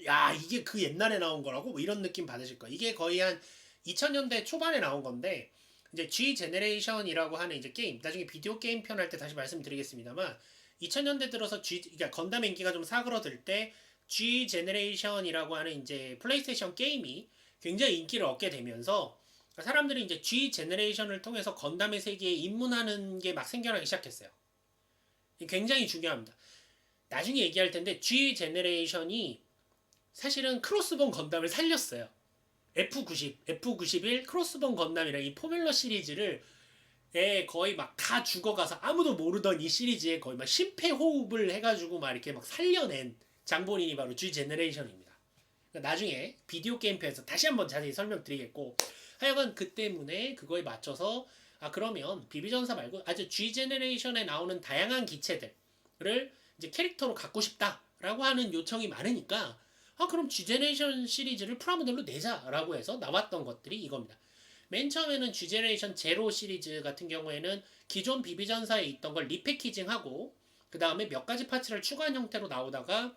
[SPEAKER 1] 야 이게 그 옛날에 나온 거라고 뭐 이런 느낌 받으실 거예요. 이게 거의 한 2000년대 초반에 나온 건데 이제 G 제너레이션이라고 하는 이제 게임 나중에 비디오 게임 편 할 때 다시 말씀드리겠습니다만 2000년대 들어서 그러니까 건담 인기가 좀 사그러들 때 G 제너레이션이라고 하는 이제 플레이스테이션 게임이 굉장히 인기를 얻게 되면서 사람들이 이제 G 제너레이션을 통해서 건담의 세계에 입문하는 게 막 생겨나기 시작했어요. 굉장히 중요합니다. 나중에 얘기할 텐데 G 제너레이션이 사실은 크로스본 건담을 살렸어요. F90, F91 크로스본 건담이랑 이 포뮬러 시리즈를 거의 막 다 죽어가서 아무도 모르던 이 시리즈에 거의 막 심폐호흡을 해가지고 막 이렇게 막 살려낸 장본인이 바로 G 제너레이션입니다. 그러니까 나중에 비디오 게임편에서 다시 한번 자세히 설명드리겠고 하여간 그 때문에 그거에 맞춰서 그러면 비비전사 말고 아주 G 제너레이션에 나오는 다양한 기체들을 이제 캐릭터로 갖고 싶다라고 하는 요청이 많으니까 그럼 G 제너레이션 시리즈를 프라모델로 내자라고 해서 나왔던 것들이 이겁니다. 맨 처음에는 G 제너레이션 제로 시리즈 같은 경우에는 기존 비비전사에 있던 걸 리패키징하고 그 다음에 몇 가지 파츠를 추가한 형태로 나오다가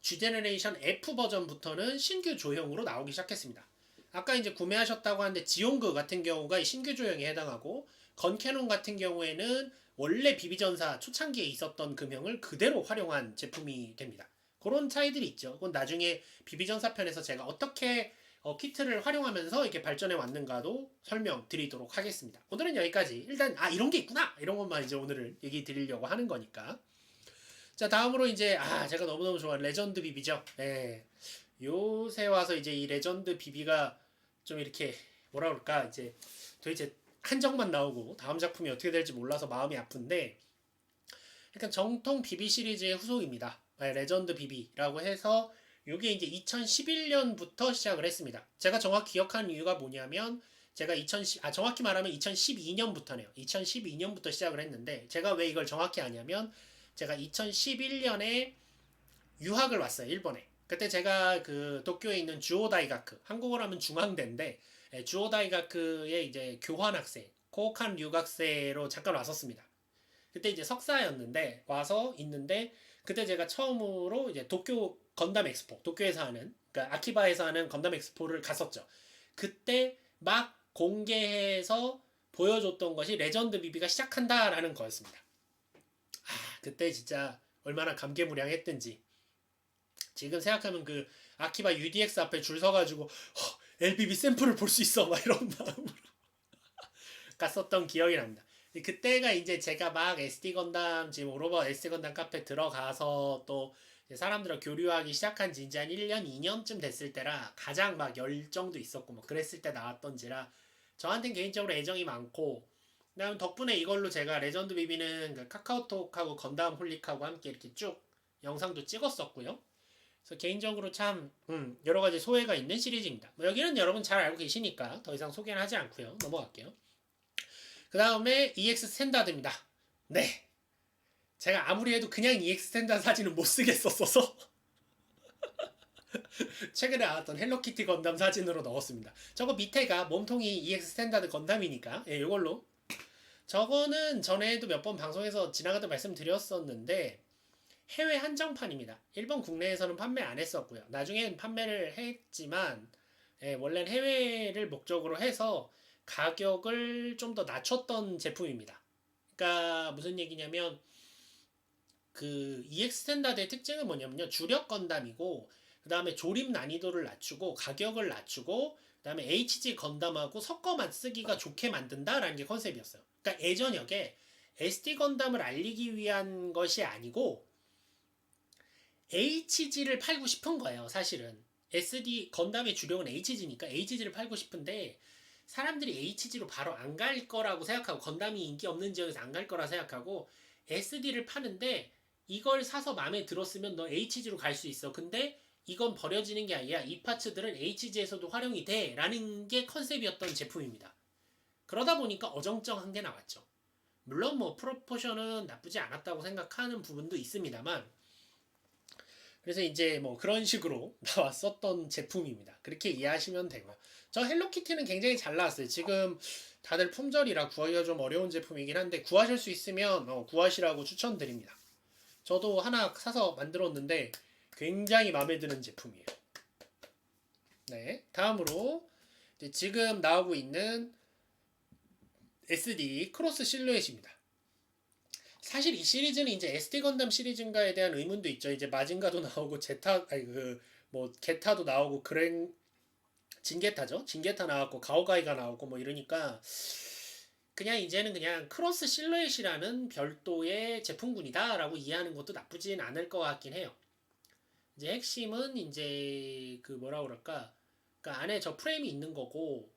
[SPEAKER 1] G 제너레이션 F 버전부터는 신규 조형으로 나오기 시작했습니다. 아까 이제 구매하셨다고 하는데 지용그 같은 경우가 신규 조형에 해당하고 건캐논 같은 경우에는 원래 비비전사 초창기에 있었던 금형을 그대로 활용한 제품이 됩니다. 그런 차이들이 있죠. 그건 나중에 비비전사 편에서 제가 어떻게 키트를 활용하면서 이렇게 발전해 왔는가도 설명드리도록 하겠습니다. 오늘은 여기까지. 일단 이런 게 있구나 이런 것만 이제 오늘은 얘기 드리려고 하는 거니까. 자 다음으로 이제 제가 너무너무 좋아하는 레전드 비비죠. 예. 요새 와서 이제 이 레전드 비비가 좀 이렇게 뭐라 그럴까 이제 도대체 한정만 나오고 다음 작품이 어떻게 될지 몰라서 마음이 아픈데 약간 정통 비비 시리즈의 후속입니다. 레전드 비비라고 해서 이게 이제 2011년부터 시작을 했습니다. 제가 정확히 기억하는 이유가 뭐냐면 제가 정확히 말하면 2012년부터네요. 2012년부터 시작을 했는데 제가 왜 이걸 정확히 아냐면 제가 2011년에 유학을 왔어요. 일본에. 그때 제가 그 도쿄에 있는 주오다이가크, 한국어로 하면 중앙대인데 주오다이가크에 이제 교환학생, 코오칸留学生로 잠깐 왔었습니다. 그때 이제 석사였는데 와서 있는데 그때 제가 처음으로 이제 도쿄 건담 엑스포, 도쿄에서 하는 그러니까 아키바에서 하는 건담 엑스포를 갔었죠. 그때 막 공개해서 보여줬던 것이 레전드 비비가 시작한다라는 거였습니다. 그때 진짜 얼마나 감개무량했던지 지금 생각하면 그 아키바 UDX 앞에 줄 서가지고 LBB 샘플을 볼 수 있어 막 이런 마음으로 갔었던 기억이 납니다. 그때가 이제 제가 막 SD 건담 지금 오로버 SD 건담 카페 들어가서 또 사람들과 교류하기 시작한 지 이제 한 1년, 2년쯤 됐을 때라 가장 막 열정도 있었고 뭐 그랬을 때 나왔던지라 저한텐 개인적으로 애정이 많고 그다음 덕분에 이걸로 제가 레전드 비비는 그 카카오톡하고 건담 홀릭하고 함께 이렇게 쭉 영상도 찍었었고요. 그래서 개인적으로 참 여러 가지 소회가 있는 시리즈입니다. 뭐 여기는 여러분 잘 알고 계시니까 더 이상 소개는 하지 않고요. 넘어갈게요. 그 다음에 EX 스탠다드입니다. 네. 제가 아무리 해도 그냥 EX 스탠다드 사진은 못 쓰겠었어서 최근에 나왔던 헬로키티 건담 사진으로 넣었습니다. 저거 밑에가 몸통이 EX 스탠다드 건담이니까 예, 이걸로 저거는 전에도 몇 번 방송에서 지나가다 말씀드렸었는데 해외 한정판입니다. 일본 국내에서는 판매 안 했었고요. 나중엔 판매를 했지만 예, 원래는 해외를 목적으로 해서 가격을 좀 더 낮췄던 제품입니다. 그러니까 무슨 얘기냐면 그 EX 스탠다드의 특징은 뭐냐면요. 주력 건담이고 그 다음에 조립 난이도를 낮추고 가격을 낮추고 그 다음에 HG 건담하고 섞어만 쓰기가 좋게 만든다라는 게 컨셉이었어요. 그러니까 예전역에 SD 건담을 알리기 위한 것이 아니고 HG를 팔고 싶은 거예요. 사실은 SD 건담의 주력은 HG니까 HG를 팔고 싶은데 사람들이 HG로 바로 안 갈 거라고 생각하고 건담이 인기 없는 지역에서 안 갈 거라 생각하고 SD를 파는데 이걸 사서 마음에 들었으면 너 HG로 갈 수 있어. 근데 이건 버려지는 게 아니라 이 파츠들은 HG에서도 활용이 돼 라는 게 컨셉이었던 제품입니다. 그러다 보니까 어정쩡한 게 나왔죠. 물론 뭐 프로포션은 나쁘지 않았다고 생각하는 부분도 있습니다만 그래서 이제 뭐 그런 식으로 나왔었던 제품입니다. 그렇게 이해하시면 되고요. 저 헬로키티는 굉장히 잘 나왔어요. 지금 다들 품절이라 구하기가 좀 어려운 제품이긴 한데 구하실 수 있으면 구하시라고 추천드립니다. 저도 하나 사서 만들었는데 굉장히 마음에 드는 제품이에요. 네, 다음으로 지금 나오고 있는 SD 크로스 실루엣입니다. 사실 이 시리즈는 이제 SD 건담 시리즈인가에 대한 의문도 있죠. 이제 마징가도 나오고 제타 아니 그 뭐 게타도 나오고 그랭 진게타죠. 진게타 나왔고 가오가이가 나오고 뭐 이러니까 그냥 이제는 그냥 크로스 실루엣이라는 별도의 제품군이다라고 이해하는 것도 나쁘진 않을 것 같긴 해요. 이제 핵심은 이제 그 뭐라 그럴까? 그러니까 안에 저 프레임이 있는 거고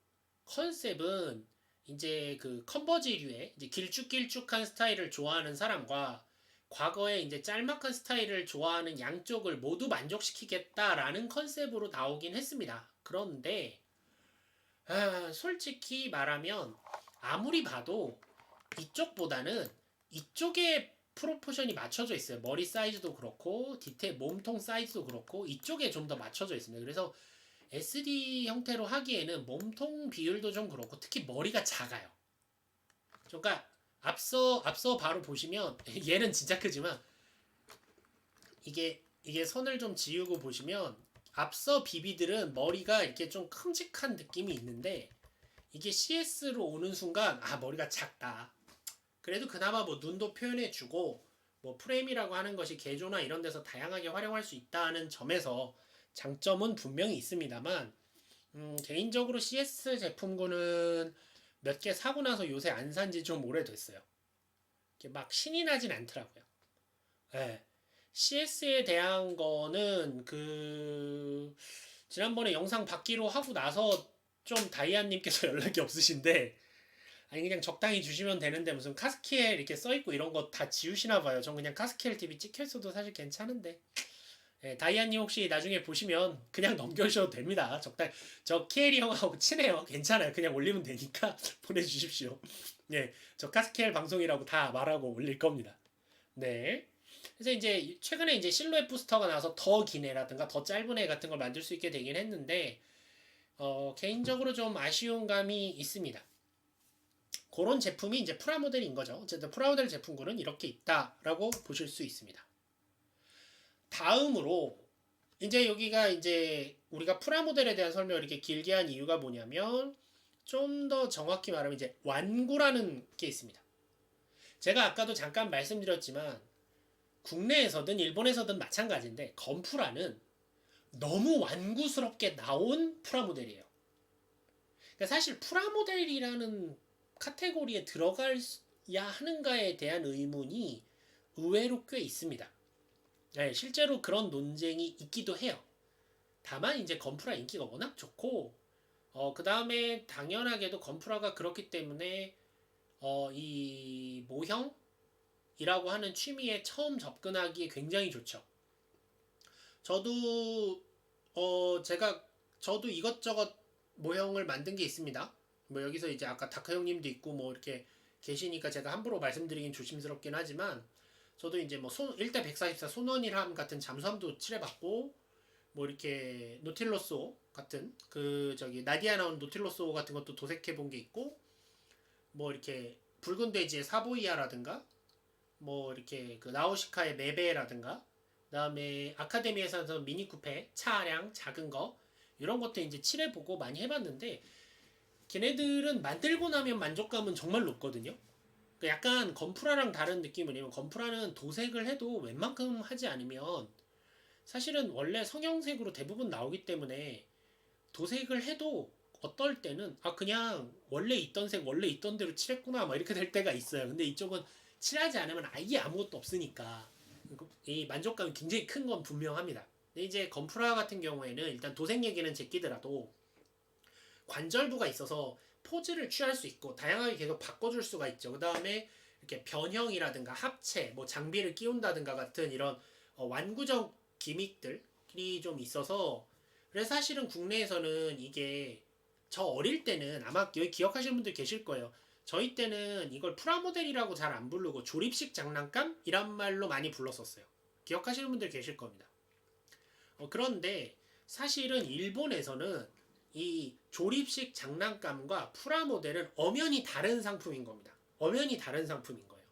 [SPEAKER 1] 컨셉은 이제 그 컨버지류의 이제 길쭉길쭉한 스타일을 좋아하는 사람과 과거에 이제 짤막한 스타일을 좋아하는 양쪽을 모두 만족시키겠다라는 컨셉으로 나오긴 했습니다. 그런데 솔직히 말하면 아무리 봐도 이쪽보다는 이쪽에 프로포션이 맞춰져 있어요. 머리 사이즈도 그렇고 디테일 몸통 사이즈도 그렇고 이쪽에 좀 더 맞춰져 있습니다. 그래서 SD 형태로 하기에는 몸통 비율도 좀 그렇고 특히 머리가 작아요. 그러니까 앞서 바로 보시면 얘는 진짜 크지만 이게 선을 좀 지우고 보시면 앞서 비비들은 머리가 이렇게 좀 큼직한 느낌이 있는데 이게 CS로 오는 순간 머리가 작다. 그래도 그나마 뭐 눈도 표현해주고 뭐 프레임이라고 하는 것이 개조나 이런 데서 다양하게 활용할 수 있다는 점에서 장점은 분명히 있습니다만 개인적으로 CS 제품군은 몇 개 사고 나서 요새 안 산지 좀 오래됐어요. 이렇게 막 신이 나진 않더라고요. 네. CS에 대한 거는 지난번에 영상 받기로 하고 나서 좀 다이아님께서 연락이 없으신데 아니 그냥 적당히 주시면 되는데 무슨 카스키엘 이렇게 써있고 이런 거 다 지우시나 봐요. 전 그냥 카스키엘 TV 찍혀있어도 사실 괜찮은데 다이아님 혹시 나중에 보시면 그냥 넘겨주셔도 됩니다. 적당히 저 키엘이 형하고 친해요. 괜찮아요. 그냥 올리면 되니까 보내주십시오. 저 카스키엘 방송이라고 다 말하고 올릴 겁니다. 네. 그래서 이제 최근에 이제 실루엣 부스터가 나와서 더 긴 애라든가 더 짧은 애 같은 걸 만들 수 있게 되긴 했는데 개인적으로 좀 아쉬운 감이 있습니다. 그런 제품이 이제 프라모델인 거죠. 어쨌든 프라모델 제품군은 이렇게 있다라고 보실 수 있습니다. 다음으로 이제 여기가 이제 우리가 프라모델에 대한 설명을 이렇게 길게 한 이유가 뭐냐면 좀 더 정확히 말하면 이제 완구라는 게 있습니다. 제가 아까도 잠깐 말씀드렸지만 국내에서든 일본에서든 마찬가지인데 건프라는 너무 완구스럽게 나온 프라모델이에요. 그러니까 사실 프라모델이라는 카테고리에 들어가야 하는가에 대한 의문이 의외로 꽤 있습니다. 네, 실제로 그런 논쟁이 있기도 해요. 다만 이제 건프라 인기가 워낙 좋고 그 다음에 당연하게도 건프라가 그렇기 때문에 이 모형이라고 하는 취미에 처음 접근하기에 굉장히 좋죠. 저도 제가 저도 이것저것 모형을 만든 게 있습니다. 뭐 여기서 이제 아까 다크 형님도 있고 뭐 이렇게 계시니까 제가 함부로 말씀드리긴 조심스럽긴 하지만 저도 이제 뭐 1대 144 손원일함 같은 잠수함도 칠해봤고 뭐 이렇게 노틸러스호 같은 그 저기 나디아 나온 노틸러스호 같은 것도 도색해 본 게 있고 뭐 이렇게 붉은 돼지의 사보이아라든가 뭐 이렇게 그 나우시카의 메베라든가 그다음에 아카데미에서 미니 쿠페 차량 작은 거 이런 것도 이제 칠해보고 많이 해봤는데 걔네들은 만들고 나면 만족감은 정말 높거든요. 그러니까 약간 건프라랑 다른 느낌은 뭐냐면 건프라는 도색을 해도 웬만큼 하지 않으면 사실은 원래 성형색으로 대부분 나오기 때문에 도색을 해도 어떨 때는 그냥 원래 있던 색 원래 있던 대로 칠했구나 막 이렇게 될 때가 있어요. 근데 이쪽은 칠하지 않으면 아예 아무것도 없으니까 이 만족감이 굉장히 큰 건 분명합니다. 근데 이제 건프라 같은 경우에는 일단 도색 얘기는 제끼더라도 관절부가 있어서 포즈를 취할 수 있고 다양하게 계속 바꿔줄 수가 있죠. 그 다음에 이렇게 변형이라든가 합체, 뭐 장비를 끼운다든가 같은 이런 완구적 기믹들이 좀 있어서 그래서 사실은 국내에서는 이게 저 어릴 때는 아마 여기 기억하시는 분들 계실 거예요. 저희 때는 이걸 프라모델이라고 잘 안 부르고 조립식 장난감? 이란 말로 많이 불렀었어요. 기억하시는 분들 계실 겁니다. 그런데 사실은 일본에서는 이 조립식 장난감과 프라모델은 엄연히 다른 상품인 겁니다. 엄연히 다른 상품인 거예요.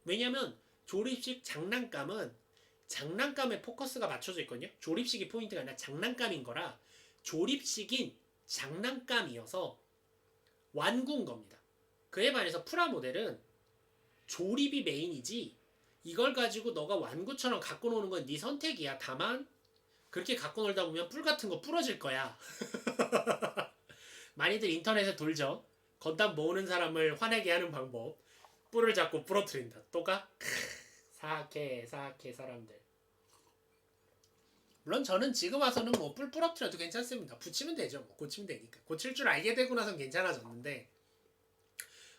[SPEAKER 1] 왜냐면 조립식 장난감은 장난감에 포커스가 맞춰져 있거든요. 조립식이 포인트가 아니라 장난감인 거라 조립식인 장난감이어서 완구인 겁니다. 그에 반해서 프라모델은 조립이 메인이지 이걸 가지고 너가 완구처럼 갖고 노는 건 네 선택이야. 다만 그렇게 갖고 놀다 보면 뿔 같은 거 부러질 거야. 많이들 인터넷에 돌죠. 건담 모으는 사람을 화내게 하는 방법. 뿔을 잡고 부러뜨린다. 또가? 사악해 사람들. 물론 저는 지금 와서는 뭐 뿔 부러뜨려도 괜찮습니다. 붙이면 되죠. 뭐 고치면 되니까. 고칠 줄 알게 되고 나선 괜찮아졌는데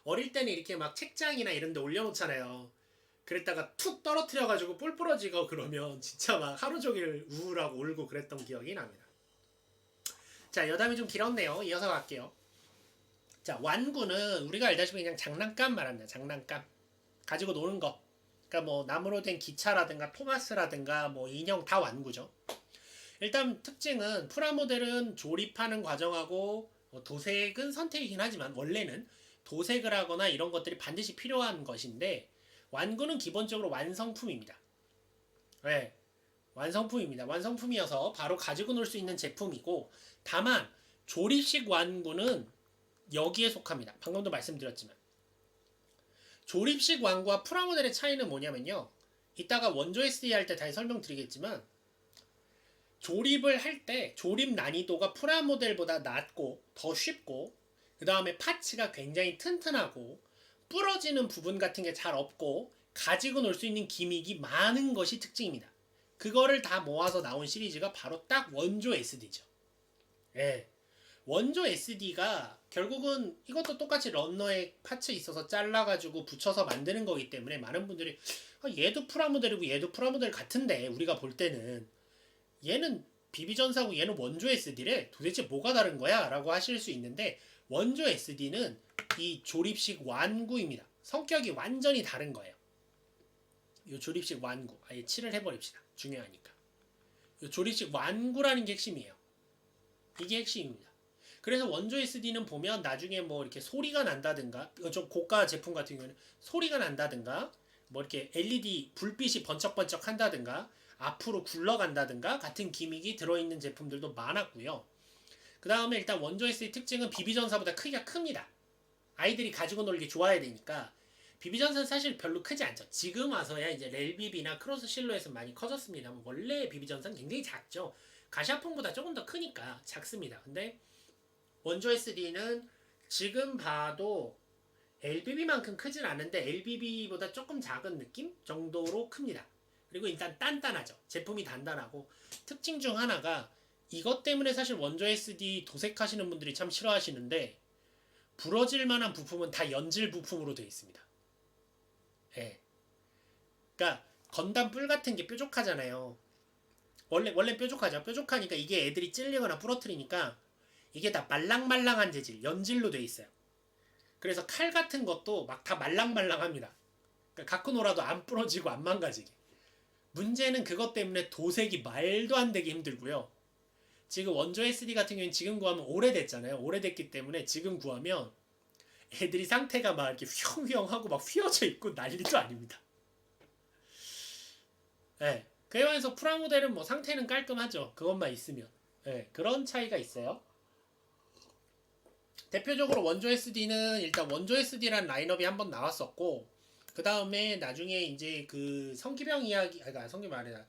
[SPEAKER 1] 어릴 때는 이렇게 막 책장이나 이런 데 올려놓잖아요. 그랬다가 툭 떨어뜨려가지고 뿔 부러지고 그러면 진짜 막 하루 종일 우울하고 울고 그랬던 기억이 납니다. 자, 여담이 좀 길었네요. 이어서 갈게요. 자, 완구는 우리가 알다시피 그냥 장난감 말합니다. 장난감. 가지고 노는 거. 그러니까 뭐 나무로 된 기차라든가 토마스라든가 뭐 인형 다 완구죠. 일단 특징은 프라모델은 조립하는 과정하고 도색은 선택이긴 하지만 원래는 도색을 하거나 이런 것들이 반드시 필요한 것인데 완구는 기본적으로 완성품입니다. 네, 완성품입니다. 완성품이어서 바로 가지고 놀 수 있는 제품이고 다만 조립식 완구는 여기에 속합니다. 방금도 말씀드렸지만 조립식 완구와 프라모델의 차이는 뭐냐면요. 이따가 원조 SD 할 때 다시 설명드리겠지만 조립을 할 때 조립 난이도가 프라모델보다 낮고 더 쉽고 그 다음에 파츠가 굉장히 튼튼하고 부러지는 부분 같은 게 잘 없고 가지고 놀 수 있는 기믹이 많은 것이 특징입니다. 그거를 다 모아서 나온 시리즈가 바로 딱 원조 SD죠. 예. 원조 SD가 결국은 이것도 똑같이 런너에 파츠 있어서 잘라가지고 붙여서 만드는 거기 때문에 많은 분들이 얘도 프라모델이고 얘도 프라모델 같은데 우리가 볼 때는 얘는 비비전사고 얘는 원조 SD래 도대체 뭐가 다른 거야? 라고 하실 수 있는데 원조 SD는 이 조립식 완구입니다. 성격이 완전히 다른 거예요. 이 조립식 완구 아예 칠을 해버립시다. 중요하니까. 이 조립식 완구라는 게 핵심이에요. 이게 핵심입니다. 그래서 원조 SD는 보면 나중에 뭐 이렇게 소리가 난다든가 좀 고가 제품 같은 경우는 소리가 난다든가 뭐 이렇게 LED 불빛이 번쩍번쩍 한다든가 앞으로 굴러간다든가 같은 기믹이 들어있는 제품들도 많았고요. 그 다음에 일단 원조 SD 특징은 비비전사보다 크기가 큽니다. 아이들이 가지고 놀기 좋아해야 되니까 비비전사는 사실 별로 크지 않죠. 지금 와서야 이제 렐비비나 크로스 실루엣은 많이 커졌습니다. 원래 비비전사는 굉장히 작죠. 가샤폰보다 조금 더 크니까 작습니다. 근데 원조 SD는 지금 봐도 LBB만큼 크진 않은데 LBB보다 조금 작은 느낌 정도로 큽니다. 그리고 일단 단단하죠. 제품이 단단하고 특징 중 하나가 이것 때문에 사실 원조 SD 도색하시는 분들이 참 싫어하시는데 부러질 만한 부품은 다 연질 부품으로 되어 있습니다. 예. 그러니까 건담 뿔 같은 게 뾰족하잖아요. 원래 뾰족하죠. 뾰족하니까 이게 애들이 찔리거나 부러뜨리니까 이게 다 말랑말랑한 재질, 연질로 돼 있어요. 그래서 칼 같은 것도 막 다 말랑말랑합니다. 그러니까 갖고 놀아도 안 부러지고 안 망가지게. 문제는 그것 때문에 도색이 말도 안 되게 힘들고요. 지금 원조 SD 같은 경우는 지금 구하면 오래됐잖아요. 오래됐기 때문에 지금 구하면 애들이 상태가 막 이렇게 휘영휘영하고 막 휘어져 있고 난리도 아닙니다. 예. 그에 반해서 프라모델은 뭐 상태는 깔끔하죠. 그것만 있으면. 예. 그런 차이가 있어요. 대표적으로 원조 SD는 일단 원조 SD라는 라인업이 한번 나왔었고 그 다음에 나중에 이제 그 성기병 이야기 아까 성기병 아니라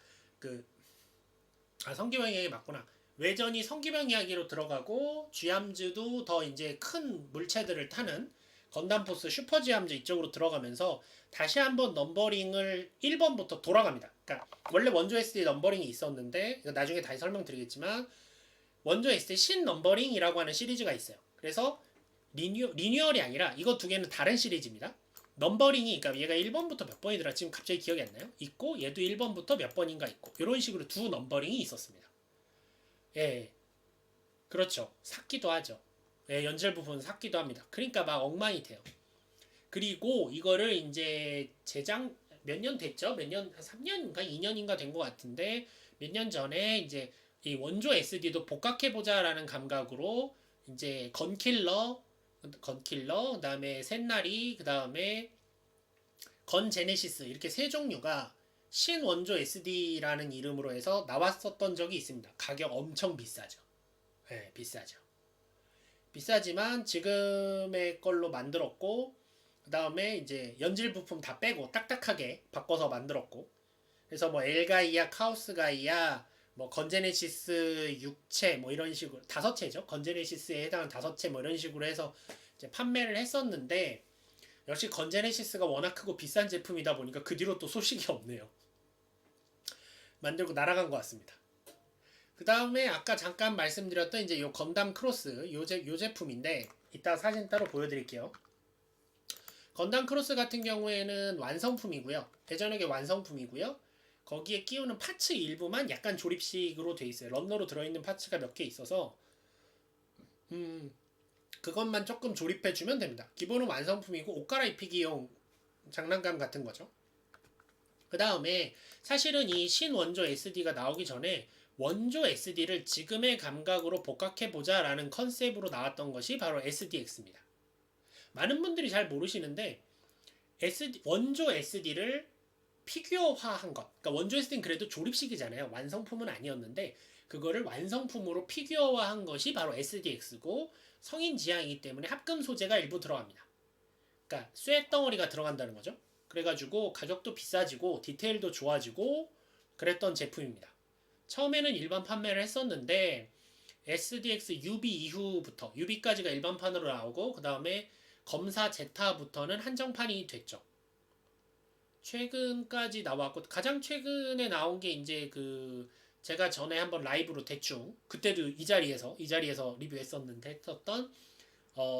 [SPEAKER 1] 성기병 이야기 맞구나. 외전이 성기병 이야기로 들어가고 쥐암즈도 더 이제 큰 물체들을 타는 건담포스 슈퍼 쥐암즈 이쪽으로 들어가면서 다시 한번 넘버링을 1번부터 돌아갑니다. 그러니까 원래 원조 SD 넘버링이 있었는데 이거 나중에 다시 설명드리겠지만 원조 SD 신 넘버링이라고 하는 시리즈가 있어요. 그래서 리뉴얼이 아니라 이거 두 개는 다른 시리즈입니다. 넘버링이 그러니까 얘가 1번부터 몇 번이더라 지금 갑자기 기억이 안 나요. 있고 얘도 1번부터 몇 번인가 있고 이런 식으로 두 넘버링이 있었습니다. 예, 그렇죠. 샀기도 하죠. 예, 연질 부분 샀기도 합니다. 그러니까 막 엉망이 돼요. 그리고 이거를 이제 제작 몇 년 됐죠? 몇 년, 3년인가 2년인가 된 것 같은데 몇 년 전에 이제 이 원조 SD도 복각해보자라는 감각으로 이제 건킬러, 그다음에 샌나리, 그다음에 건 제네시스 이렇게 세 종류가 신원조 SD라는 이름으로 해서 나왔었던 적이 있습니다. 가격 엄청 비싸죠. 네, 비싸죠. 비싸지만 지금의 걸로 만들었고 그 다음에 이제 연질 부품 다 빼고 딱딱하게 바꿔서 만들었고 그래서 뭐 엘가이아, 카오스가이아, 뭐 건제네시스 6채 뭐 이런 식으로 5채죠. 건제네시스에 해당하는 5채 뭐 이런 식으로 해서 이제 판매를 했었는데 역시 건제네시스가 워낙 크고 비싼 제품이다 보니까 그 뒤로 또 소식이 없네요. 만들고 날아간 것 같습니다. 그 다음에 아까 잠깐 말씀드렸던 이제 요 건담 크로스 요 제품인데 이따 사진 따로 보여드릴게요. 건담 크로스 같은 경우에는 완성품이고요. 대전역의 완성품이고요. 거기에 끼우는 파츠 일부만 약간 조립식으로 돼 있어요. 런너로 들어있는 파츠가 몇 개 있어서 그것만 조금 조립해주면 됩니다. 기본은 완성품이고 옷 갈아입히기용 장난감 같은 거죠. 그 다음에 사실은 이 신원조 SD가 나오기 전에 원조 SD를 지금의 감각으로 복각해보자 라는 컨셉으로 나왔던 것이 바로 SDX입니다. 많은 분들이 잘 모르시는데 원조 SD를 피규어화한 것. 그러니까 원조 SD는 그래도 조립식이잖아요. 완성품은 아니었는데 그거를 완성품으로 피규어화한 것이 바로 SDX고 성인 지향이기 때문에 합금 소재가 일부 들어갑니다. 그러니까 쇠 덩어리가 들어간다는 거죠. 그래가지고 가격도 비싸지고 디테일도 좋아지고 그랬던 제품입니다. 처음에는 일반 판매를 했었는데 SDX UB 이후부터 UB까지가 일반판으로 나오고 그 다음에 검사 제타부터는 한정판이 됐죠. 최근까지 나왔고 가장 최근에 나온 게 이제 그 제가 전에 한번 라이브로 대충 그때도 이 자리에서 리뷰했었는데 했었던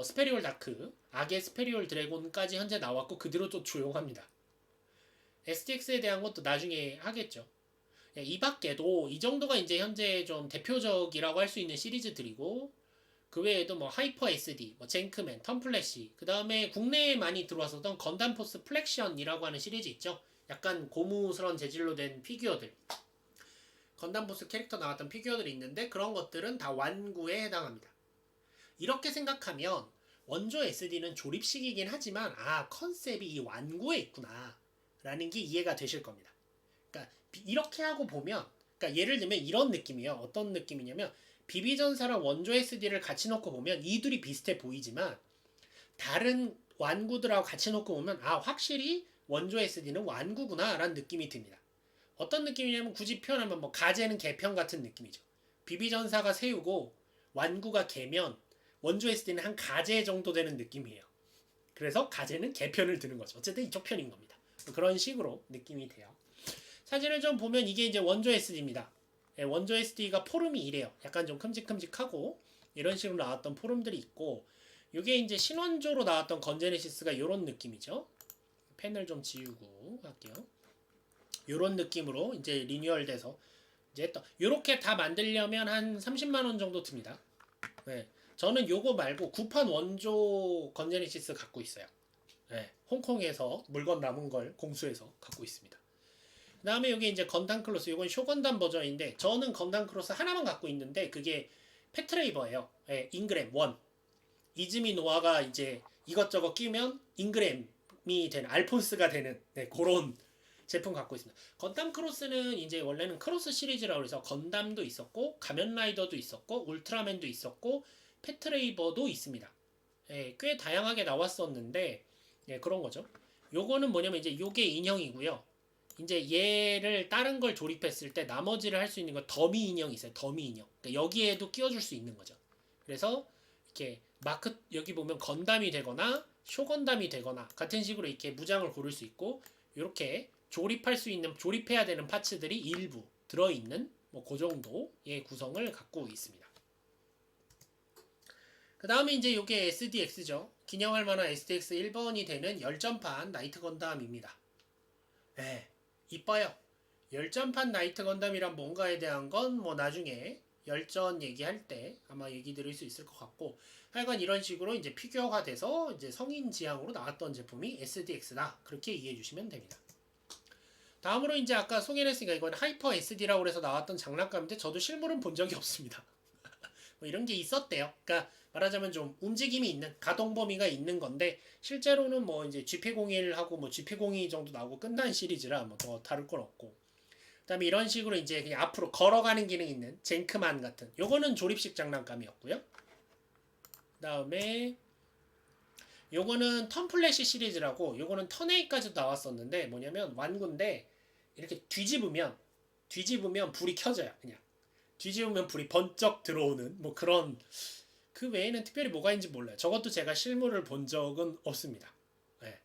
[SPEAKER 1] 스페리올 다크 악의 스페리올 드래곤까지 현재 나왔고 그 뒤로 또 조용합니다. SDX에 대한 것도 나중에 하겠죠. 이 밖에도 이 정도가 이제 현재 좀 대표적이라고 할 수 있는 시리즈들이고 그 외에도 뭐 하이퍼 SD, 뭐 젠크맨, 텀플래시 그 다음에 국내에 많이 들어왔었던 건담포스 플렉션이라고 하는 시리즈 있죠. 약간 고무스러운 재질로 된 피규어들 건담포스 캐릭터 나왔던 피규어들이 있는데 그런 것들은 다 완구에 해당합니다. 이렇게 생각하면 원조 SD는 조립식이긴 하지만 컨셉이 이 완구에 있구나 라는 게 이해가 되실 겁니다. 그러니까 이렇게 하고 보면 그러니까 예를 들면 이런 느낌이에요. 어떤 느낌이냐면 비비전사랑 원조 SD를 같이 놓고 보면 이 둘이 비슷해 보이지만 다른 완구들하고 같이 놓고 보면 확실히 원조 SD는 완구구나 라는 느낌이 듭니다. 어떤 느낌이냐면 굳이 표현하면 뭐 가제는 개편 같은 느낌이죠. 비비전사가 새우고 완구가 개면 원조 SD는 한 가제 정도 되는 느낌이에요. 그래서 가제는 개편을 드는 거죠. 어쨌든 이쪽 편인 겁니다. 그런 식으로 느낌이 돼요. 사진을 좀 보면 이게 이제 원조 SD입니다. 예, 원조 SD가 포름이 이래요. 약간 좀 큼직큼직하고 이런 식으로 나왔던 포름들이 있고, 이게 이제 신원조로 나왔던 건제네시스가 이런 느낌이죠. 펜을 좀 지우고 할게요. 이런 느낌으로 이제 리뉴얼돼서 이제 또 이렇게 다 만들려면 한 30만 원 정도 듭니다. 네. 저는 요거 말고 구판 원조 건제네시스 갖고 있어요. 네. 홍콩에서 물건 남은 걸 공수해서 갖고 있습니다. 그 다음에 여기 이제 건담 클로스, 이건 쇼건담 버전인데 저는 건담 클로스 하나만 갖고 있는데 그게 패트레이버예요. 네, 잉그램 1. 이즈미 노아가 이제 이것저것 끼면 잉그램이 되는, 알폰스가 되는, 네, 그런 제품 갖고 있습니다. 건담 크로스는 이제 원래는 크로스 시리즈라고 해서 건담도 있었고 가면라이더도 있었고 울트라맨도 있었고 패트레이버도 있습니다. 예, 꽤 다양하게 나왔었는데 예, 그런 거죠. 요거는 뭐냐면 이제 요게 인형이고요. 이제 얘를 다른 걸 조립했을 때 나머지를 할 수 있는 거 더미 인형이 있어요. 더미 인형. 그러니까 여기에도 끼워줄 수 있는 거죠. 그래서 이렇게 마크 여기 보면 건담이 되거나 쇼건담이 되거나 같은 식으로 이렇게 무장을 고를 수 있고 이렇게 조립할 수 있는 조립해야 되는 파츠들이 일부 들어있는 뭐 그 정도의 구성을 갖고 있습니다. 그 다음에 이제 이게 SDX죠. 기념할 만한 SDX 1번이 되는 열전판 나이트 건담입니다. 네, 이뻐요. 열전판 나이트 건담이란 뭔가에 대한 건 뭐 나중에 열전 얘기할 때 아마 얘기 드릴 수 있을 것 같고, 하여간 이런 식으로 이제 피규어가 돼서 이제 성인 지향으로 나왔던 제품이 SDX다. 그렇게 이해해 주시면 됩니다. 다음으로 이제 아까 소개를 했으니까 이건 하이퍼 SD라고 해서 나왔던 장난감인데 저도 실물은 본 적이 없습니다. 뭐 이런 게 있었대요. 그러니까 말하자면 좀 움직임이 있는, 가동 범위가 있는 건데 실제로는 뭐 이제 GP01하고 뭐 GP02 정도 나오고 끝난 시리즈라 뭐 더 다를 건 없고, 그다음에 이런 식으로 이제 그냥 앞으로 걸어가는 기능 있는 젠크만 같은, 요거는 조립식 장난감이었고요. 그다음에 요거는 턴플래시 시리즈라고, 요거는 턴8까지도 나왔었는데 뭐냐면 완구인데 이렇게 뒤집으면 불이 켜져요. 그냥 뒤집으면 불이 번쩍 들어오는 뭐 그런, 그 외에는 특별히 뭐가 있는지 몰라요. 저것도 제가 실물을 본 적은 없습니다. 네.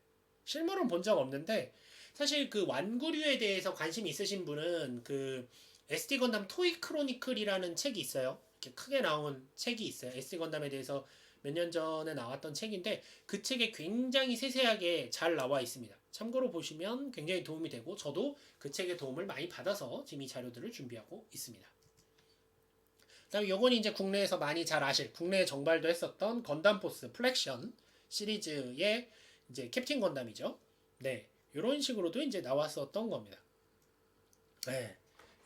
[SPEAKER 1] 실물은 본 적 없는데 사실 그 완구류에 대해서 관심 있으신 분은 그 SD 건담 토이 크로니클이라는 책이 있어요. 이렇게 크게 나온 책이 있어요. SD 건담에 대해서 몇 년 전에 나왔던 책인데 그 책에 굉장히 세세하게 잘 나와 있습니다. 참고로 보시면 굉장히 도움이 되고 저도 그 책의 도움을 많이 받아서 지금 이 자료들을 준비하고 있습니다. 그다음에 요건 이제 국내에서 많이 잘 아실, 국내에 정발도 했었던 건담포스 플렉션 시리즈의 이제 캡틴 건담이죠. 네, 이런 식으로도 이제 나왔었던 겁니다. 네,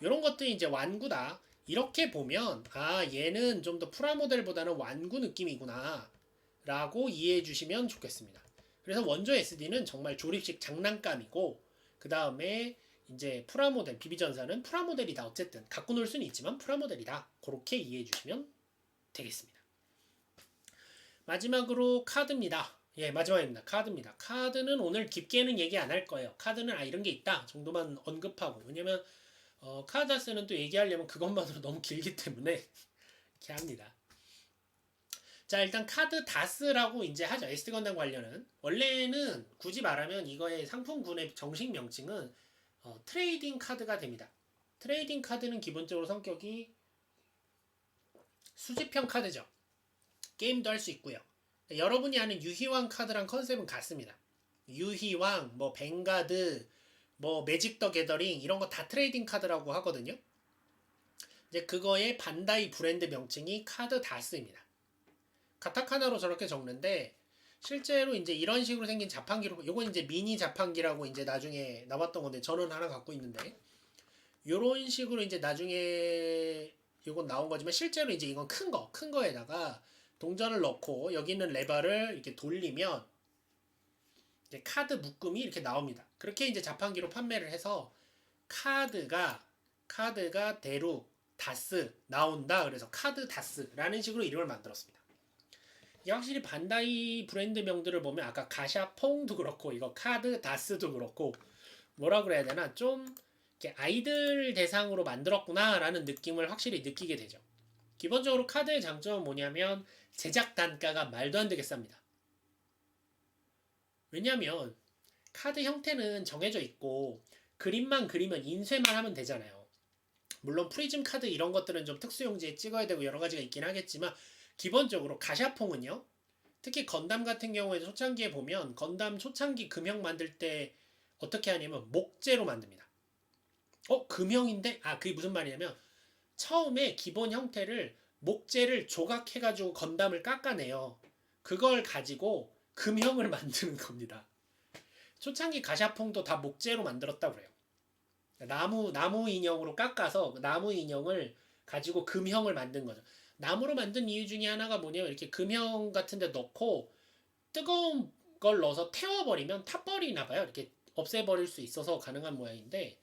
[SPEAKER 1] 이런 것들이 이제 완구다. 이렇게 보면 아, 얘는 좀 더 프라모델보다는 완구 느낌이구나 라고 이해해 주시면 좋겠습니다. 그래서 원조 SD는 정말 조립식 장난감이고, 그 다음에 이제 프라모델, 비비전사는 프라모델이다. 어쨌든 갖고 놀 수는 있지만 프라모델이다. 그렇게 이해해 주시면 되겠습니다. 마지막으로 카드입니다. 예, 마지막입니다. 카드입니다. 카드는 오늘 깊게는 얘기 안 할 거예요. 카드는 아, 이런 게 있다 정도만 언급하고, 왜냐면 카드다스는 또 얘기하려면 그것만으로 너무 길기 때문에 이렇게 합니다. 자, 일단 카드 다스라고 이제 하죠. SD 건담 관련은. 원래는 굳이 말하면 이거의 상품군의 정식 명칭은 트레이딩 카드가 됩니다. 트레이딩 카드는 기본적으로 성격이 수집형 카드죠. 게임도 할 수 있고요. 여러분이 아는 유희왕 카드랑 컨셉은 같습니다. 유희왕, 뭐 뱅가드, 뭐 매직 더 게더링 이런 거 다 트레이딩 카드라고 하거든요. 이제 그거의 반다이 브랜드 명칭이 카드 다스입니다. 가타카나로 저렇게 적는데 실제로 이제 이런 식으로 생긴 자판기로, 요건 이제 미니 자판기라고 이제 나중에 나왔던 건데 저는 하나 갖고 있는데, 요런 식으로 이제 나중에 요건 나온 거지만 실제로 이제 이건 큰 거에다가 동전을 넣고 여기 있는 레버를 이렇게 돌리면 이제 카드 묶음이 이렇게 나옵니다. 그렇게 이제 자판기로 판매를 해서 카드가 대륙 다스 나온다. 그래서 카드 다스라는 식으로 이름을 만들었습니다. 확실히 반다이 브랜드 명들을 보면 아까 가샤퐁도 그렇고 이거 카드 다스도 그렇고 뭐라 그래야 되나, 좀 이렇게 아이들 대상으로 만들었구나 라는 느낌을 확실히 느끼게 되죠. 기본적으로 카드의 장점은 뭐냐면 제작 단가가 말도 안 되게 쌉니다. 왜냐면 카드 형태는 정해져 있고 그림만 그리면 인쇄만 하면 되잖아요. 물론 프리즘 카드 이런 것들은 좀 특수용지에 찍어야 되고 여러 가지가 있긴 하겠지만 기본적으로 가샤퐁은요. 특히 건담 같은 경우에 초창기에 보면 건담 초창기 금형 만들 때 어떻게 하냐면 목재로 만듭니다. 금형인데? 그게 무슨 말이냐면 처음에 기본 형태를 목재를 조각해가지고 건담을 깎아내요. 그걸 가지고 금형을 만드는 겁니다. 초창기 가샤퐁도 다 목재로 만들었다고 그래요. 나무 인형으로 깎아서 나무 인형을 가지고 금형을 만든 거죠. 나무로 만든 이유 중에 하나가 뭐냐면 이렇게 금형 같은 데 넣고 뜨거운 걸 넣어서 태워버리면 타버리나 봐요. 이렇게 없애버릴 수 있어서 가능한 모양인데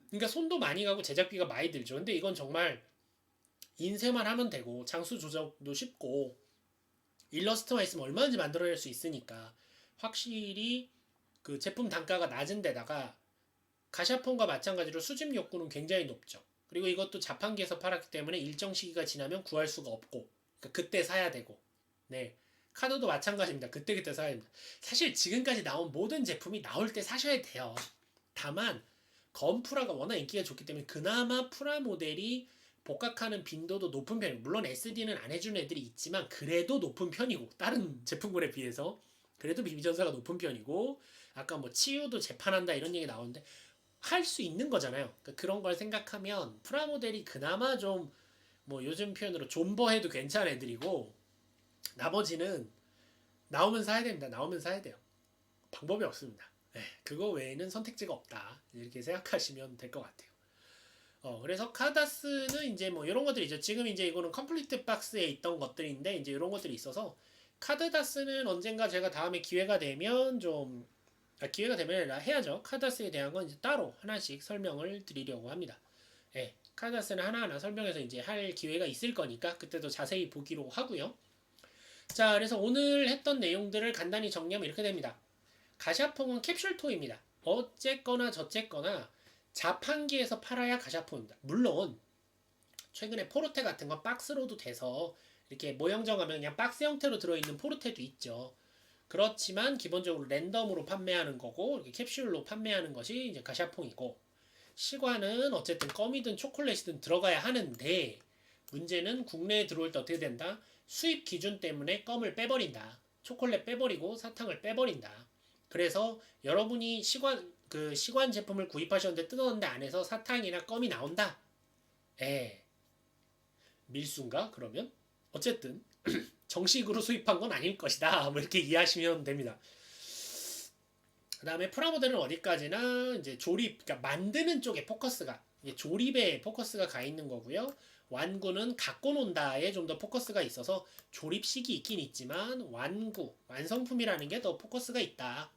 [SPEAKER 1] 그러니까 손도 많이 가고 제작비가 많이 들죠. 근데 이건 정말 인쇄만 하면 되고 장수 조작도 쉽고 일러스트만 있으면 얼마든지 만들어낼 수 있으니까 확실히 그 제품 단가가 낮은 데다가 가샤폰과 마찬가지로 수집 욕구는 굉장히 높죠. 그리고 이것도 자판기에서 팔았기 때문에 일정 시기가 지나면 구할 수가 없고 그러니까 그때 사야 되고 네 카드도 마찬가지입니다. 그때그때 사야 됩니다. 사실 지금까지 나온 모든 제품이 나올 때 사셔야 돼요. 다만 건프라가 워낙 인기가 좋기 때문에 그나마 프라 모델이 복각하는 빈도도 높은 편이고 물론 SD는 안 해주는 애들이 있지만 그래도 높은 편이고 다른 제품군에 비해서 그래도 비비전사가 높은 편이고 아까 뭐 치유도 재판한다 이런 얘기 나오는데 할 수 있는 거잖아요. 그러니까 그런 걸 생각하면 프라모델이 그나마 좀 뭐 요즘 표현으로 존버해도 괜찮은 애들이고 나머지는 나오면 사야 됩니다. 나오면 사야 돼요. 방법이 없습니다. 네, 그거 외에는 선택지가 없다. 이렇게 생각하시면 될 것 같아요. 그래서 카다스는 이제 뭐 이런 것들이죠. 지금 이제 이거는 컴플리트 박스에 있던 것들인데 이제 이런 것들이 있어서 카드다스는 언젠가 제가 다음에 기회가 되면 좀 기회가 되면 해야죠. 카다스에 대한 건 이제 따로 하나씩 설명을 드리려고 합니다. 예, 카다스는 하나하나 설명해서 이제 할 기회가 있을 거니까 그때도 자세히 보기로 하고요. 자, 그래서 오늘 했던 내용들을 간단히 정리하면 이렇게 됩니다. 가샤퐁은 캡슐토이입니다. 어쨌거나 저쨌거나 자판기에서 팔아야 가샤퐁입니다. 물론 최근에 포르테 같은 건 박스로도 돼서 이렇게 모형 정하면 그냥 박스 형태로 들어있는 포르테도 있죠. 그렇지만 기본적으로 랜덤으로 판매하는 거고 이렇게 캡슐로 판매하는 것이 이제 가샤퐁이고 시관은 어쨌든 껌이든 초콜릿이든 들어가야 하는데 문제는 국내에 들어올 때 어떻게 된다? 수입 기준 때문에 껌을 빼버린다. 초콜릿 빼버리고 사탕을 빼버린다. 그래서 여러분이 시관 제품을 구입하셨는데 뜯었는데 안에서 사탕이나 껌이 나온다. 밀수인가? 그러면 어쨌든 정식으로 수입한 건 아닐 것이다. 뭐 이렇게 이해하시면 됩니다. 그 다음에 프라모델은 어디까지나 이제 조립, 그러니까 만드는 쪽에 포커스가 조립에 포커스가 가 있는 거고요. 완구는 갖고 논다에 좀 더 포커스가 있어서 조립식이 있긴 있지만 완성품이라는 게 더 포커스가 있다.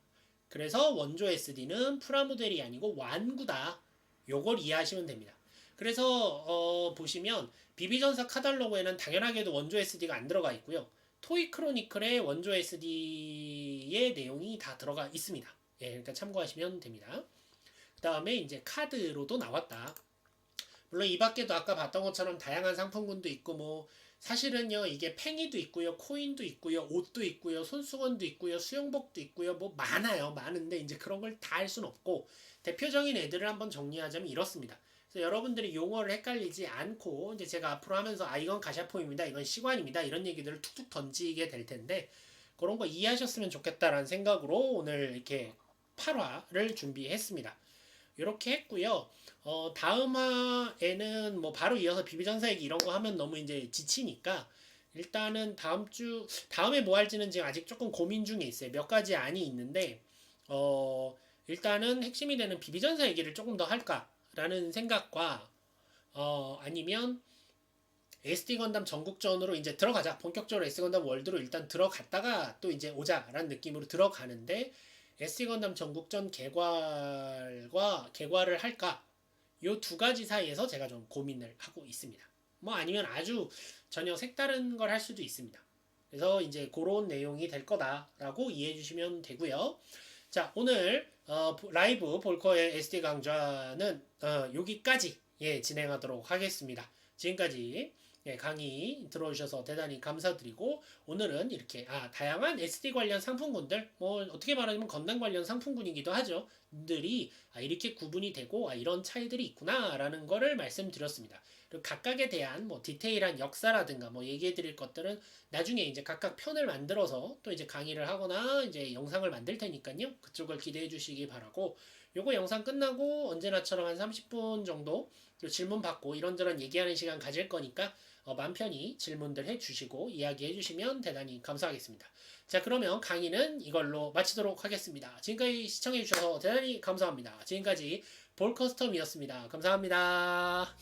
[SPEAKER 1] 그래서 원조 SD는 프라모델이 아니고 완구다. 요걸 이해하시면 됩니다. 그래서 보시면 비비전사 카탈로그에는 당연하게도 원조 SD가 안 들어가 있고요. 토이 크로니클의 원조 SD의 내용이 다 들어가 있습니다. 예, 그러니까 참고하시면 됩니다. 그 다음에 이제 카드로도 나왔다. 물론 이 밖에도 아까 봤던 것처럼 다양한 상품군도 있고 뭐 사실은요 이게 팽이도 있고요 코인도 있고요 옷도 있고요 손수건도 있고요 수영복도 있고요 뭐 많은데 이제 그런 걸 다 할 수는 없고 대표적인 애들을 한번 정리하자면 이렇습니다. 그래서 여러분들이 용어를 헷갈리지 않고 이제 제가 앞으로 하면서 이건 가샤포입니다 이건 시관입니다 이런 얘기들을 툭툭 던지게 될 텐데 그런 거 이해하셨으면 좋겠다라는 생각으로 오늘 이렇게 8화를 준비했습니다. 이렇게 했고요. 다음 화에는 뭐 바로 이어서 비비전사 얘기 이런 거 하면 너무 이제 지치니까 일단은 다음에 뭐 할지는 지금 아직 조금 고민 중에 있어요. 몇 가지 안이 있는데 일단은 핵심이 되는 비비전사 얘기를 조금 더 할까라는 생각과 아니면 SD 건담 전국전으로 이제 들어가자. 본격적으로 SD 건담 월드로 일단 들어갔다가 또 이제 오자라는 느낌으로 들어가는데 SD 건담 전국전 개괄을 할까? 요 두 가지 사이에서 제가 좀 고민을 하고 있습니다. 뭐 아니면 아주 전혀 색다른 걸 할 수도 있습니다. 그래서 이제 그런 내용이 될 거다라고 이해해 주시면 되고요. 자, 오늘 라이브 볼커의 SD 강좌는 여기까지 진행하도록 하겠습니다. 지금까지 강의 들어주셔서 대단히 감사드리고 오늘은 이렇게 다양한 SD 관련 상품군들 뭐 어떻게 말하면 건강 관련 상품군이기도 하죠. 들이 이렇게 구분이 되고 이런 차이들이 있구나라는 거를 말씀드렸습니다. 그리고 각각에 대한 뭐 디테일한 역사라든가 뭐 얘기해 드릴 것들은 나중에 이제 각각 편을 만들어서 또 이제 강의를 하거나 이제 영상을 만들 테니까요. 그쪽을 기대해 주시기 바라고 요거 영상 끝나고 언제나처럼 한 30분 정도 질문 받고 이런저런 얘기하는 시간 가질 거니까 마음 편히 질문들 해주시고 이야기해 주시면 대단히 감사하겠습니다. 자, 그러면 강의는 이걸로 마치도록 하겠습니다. 지금까지 시청해 주셔서 대단히 감사합니다. 지금까지 볼커스텀이었습니다. 감사합니다.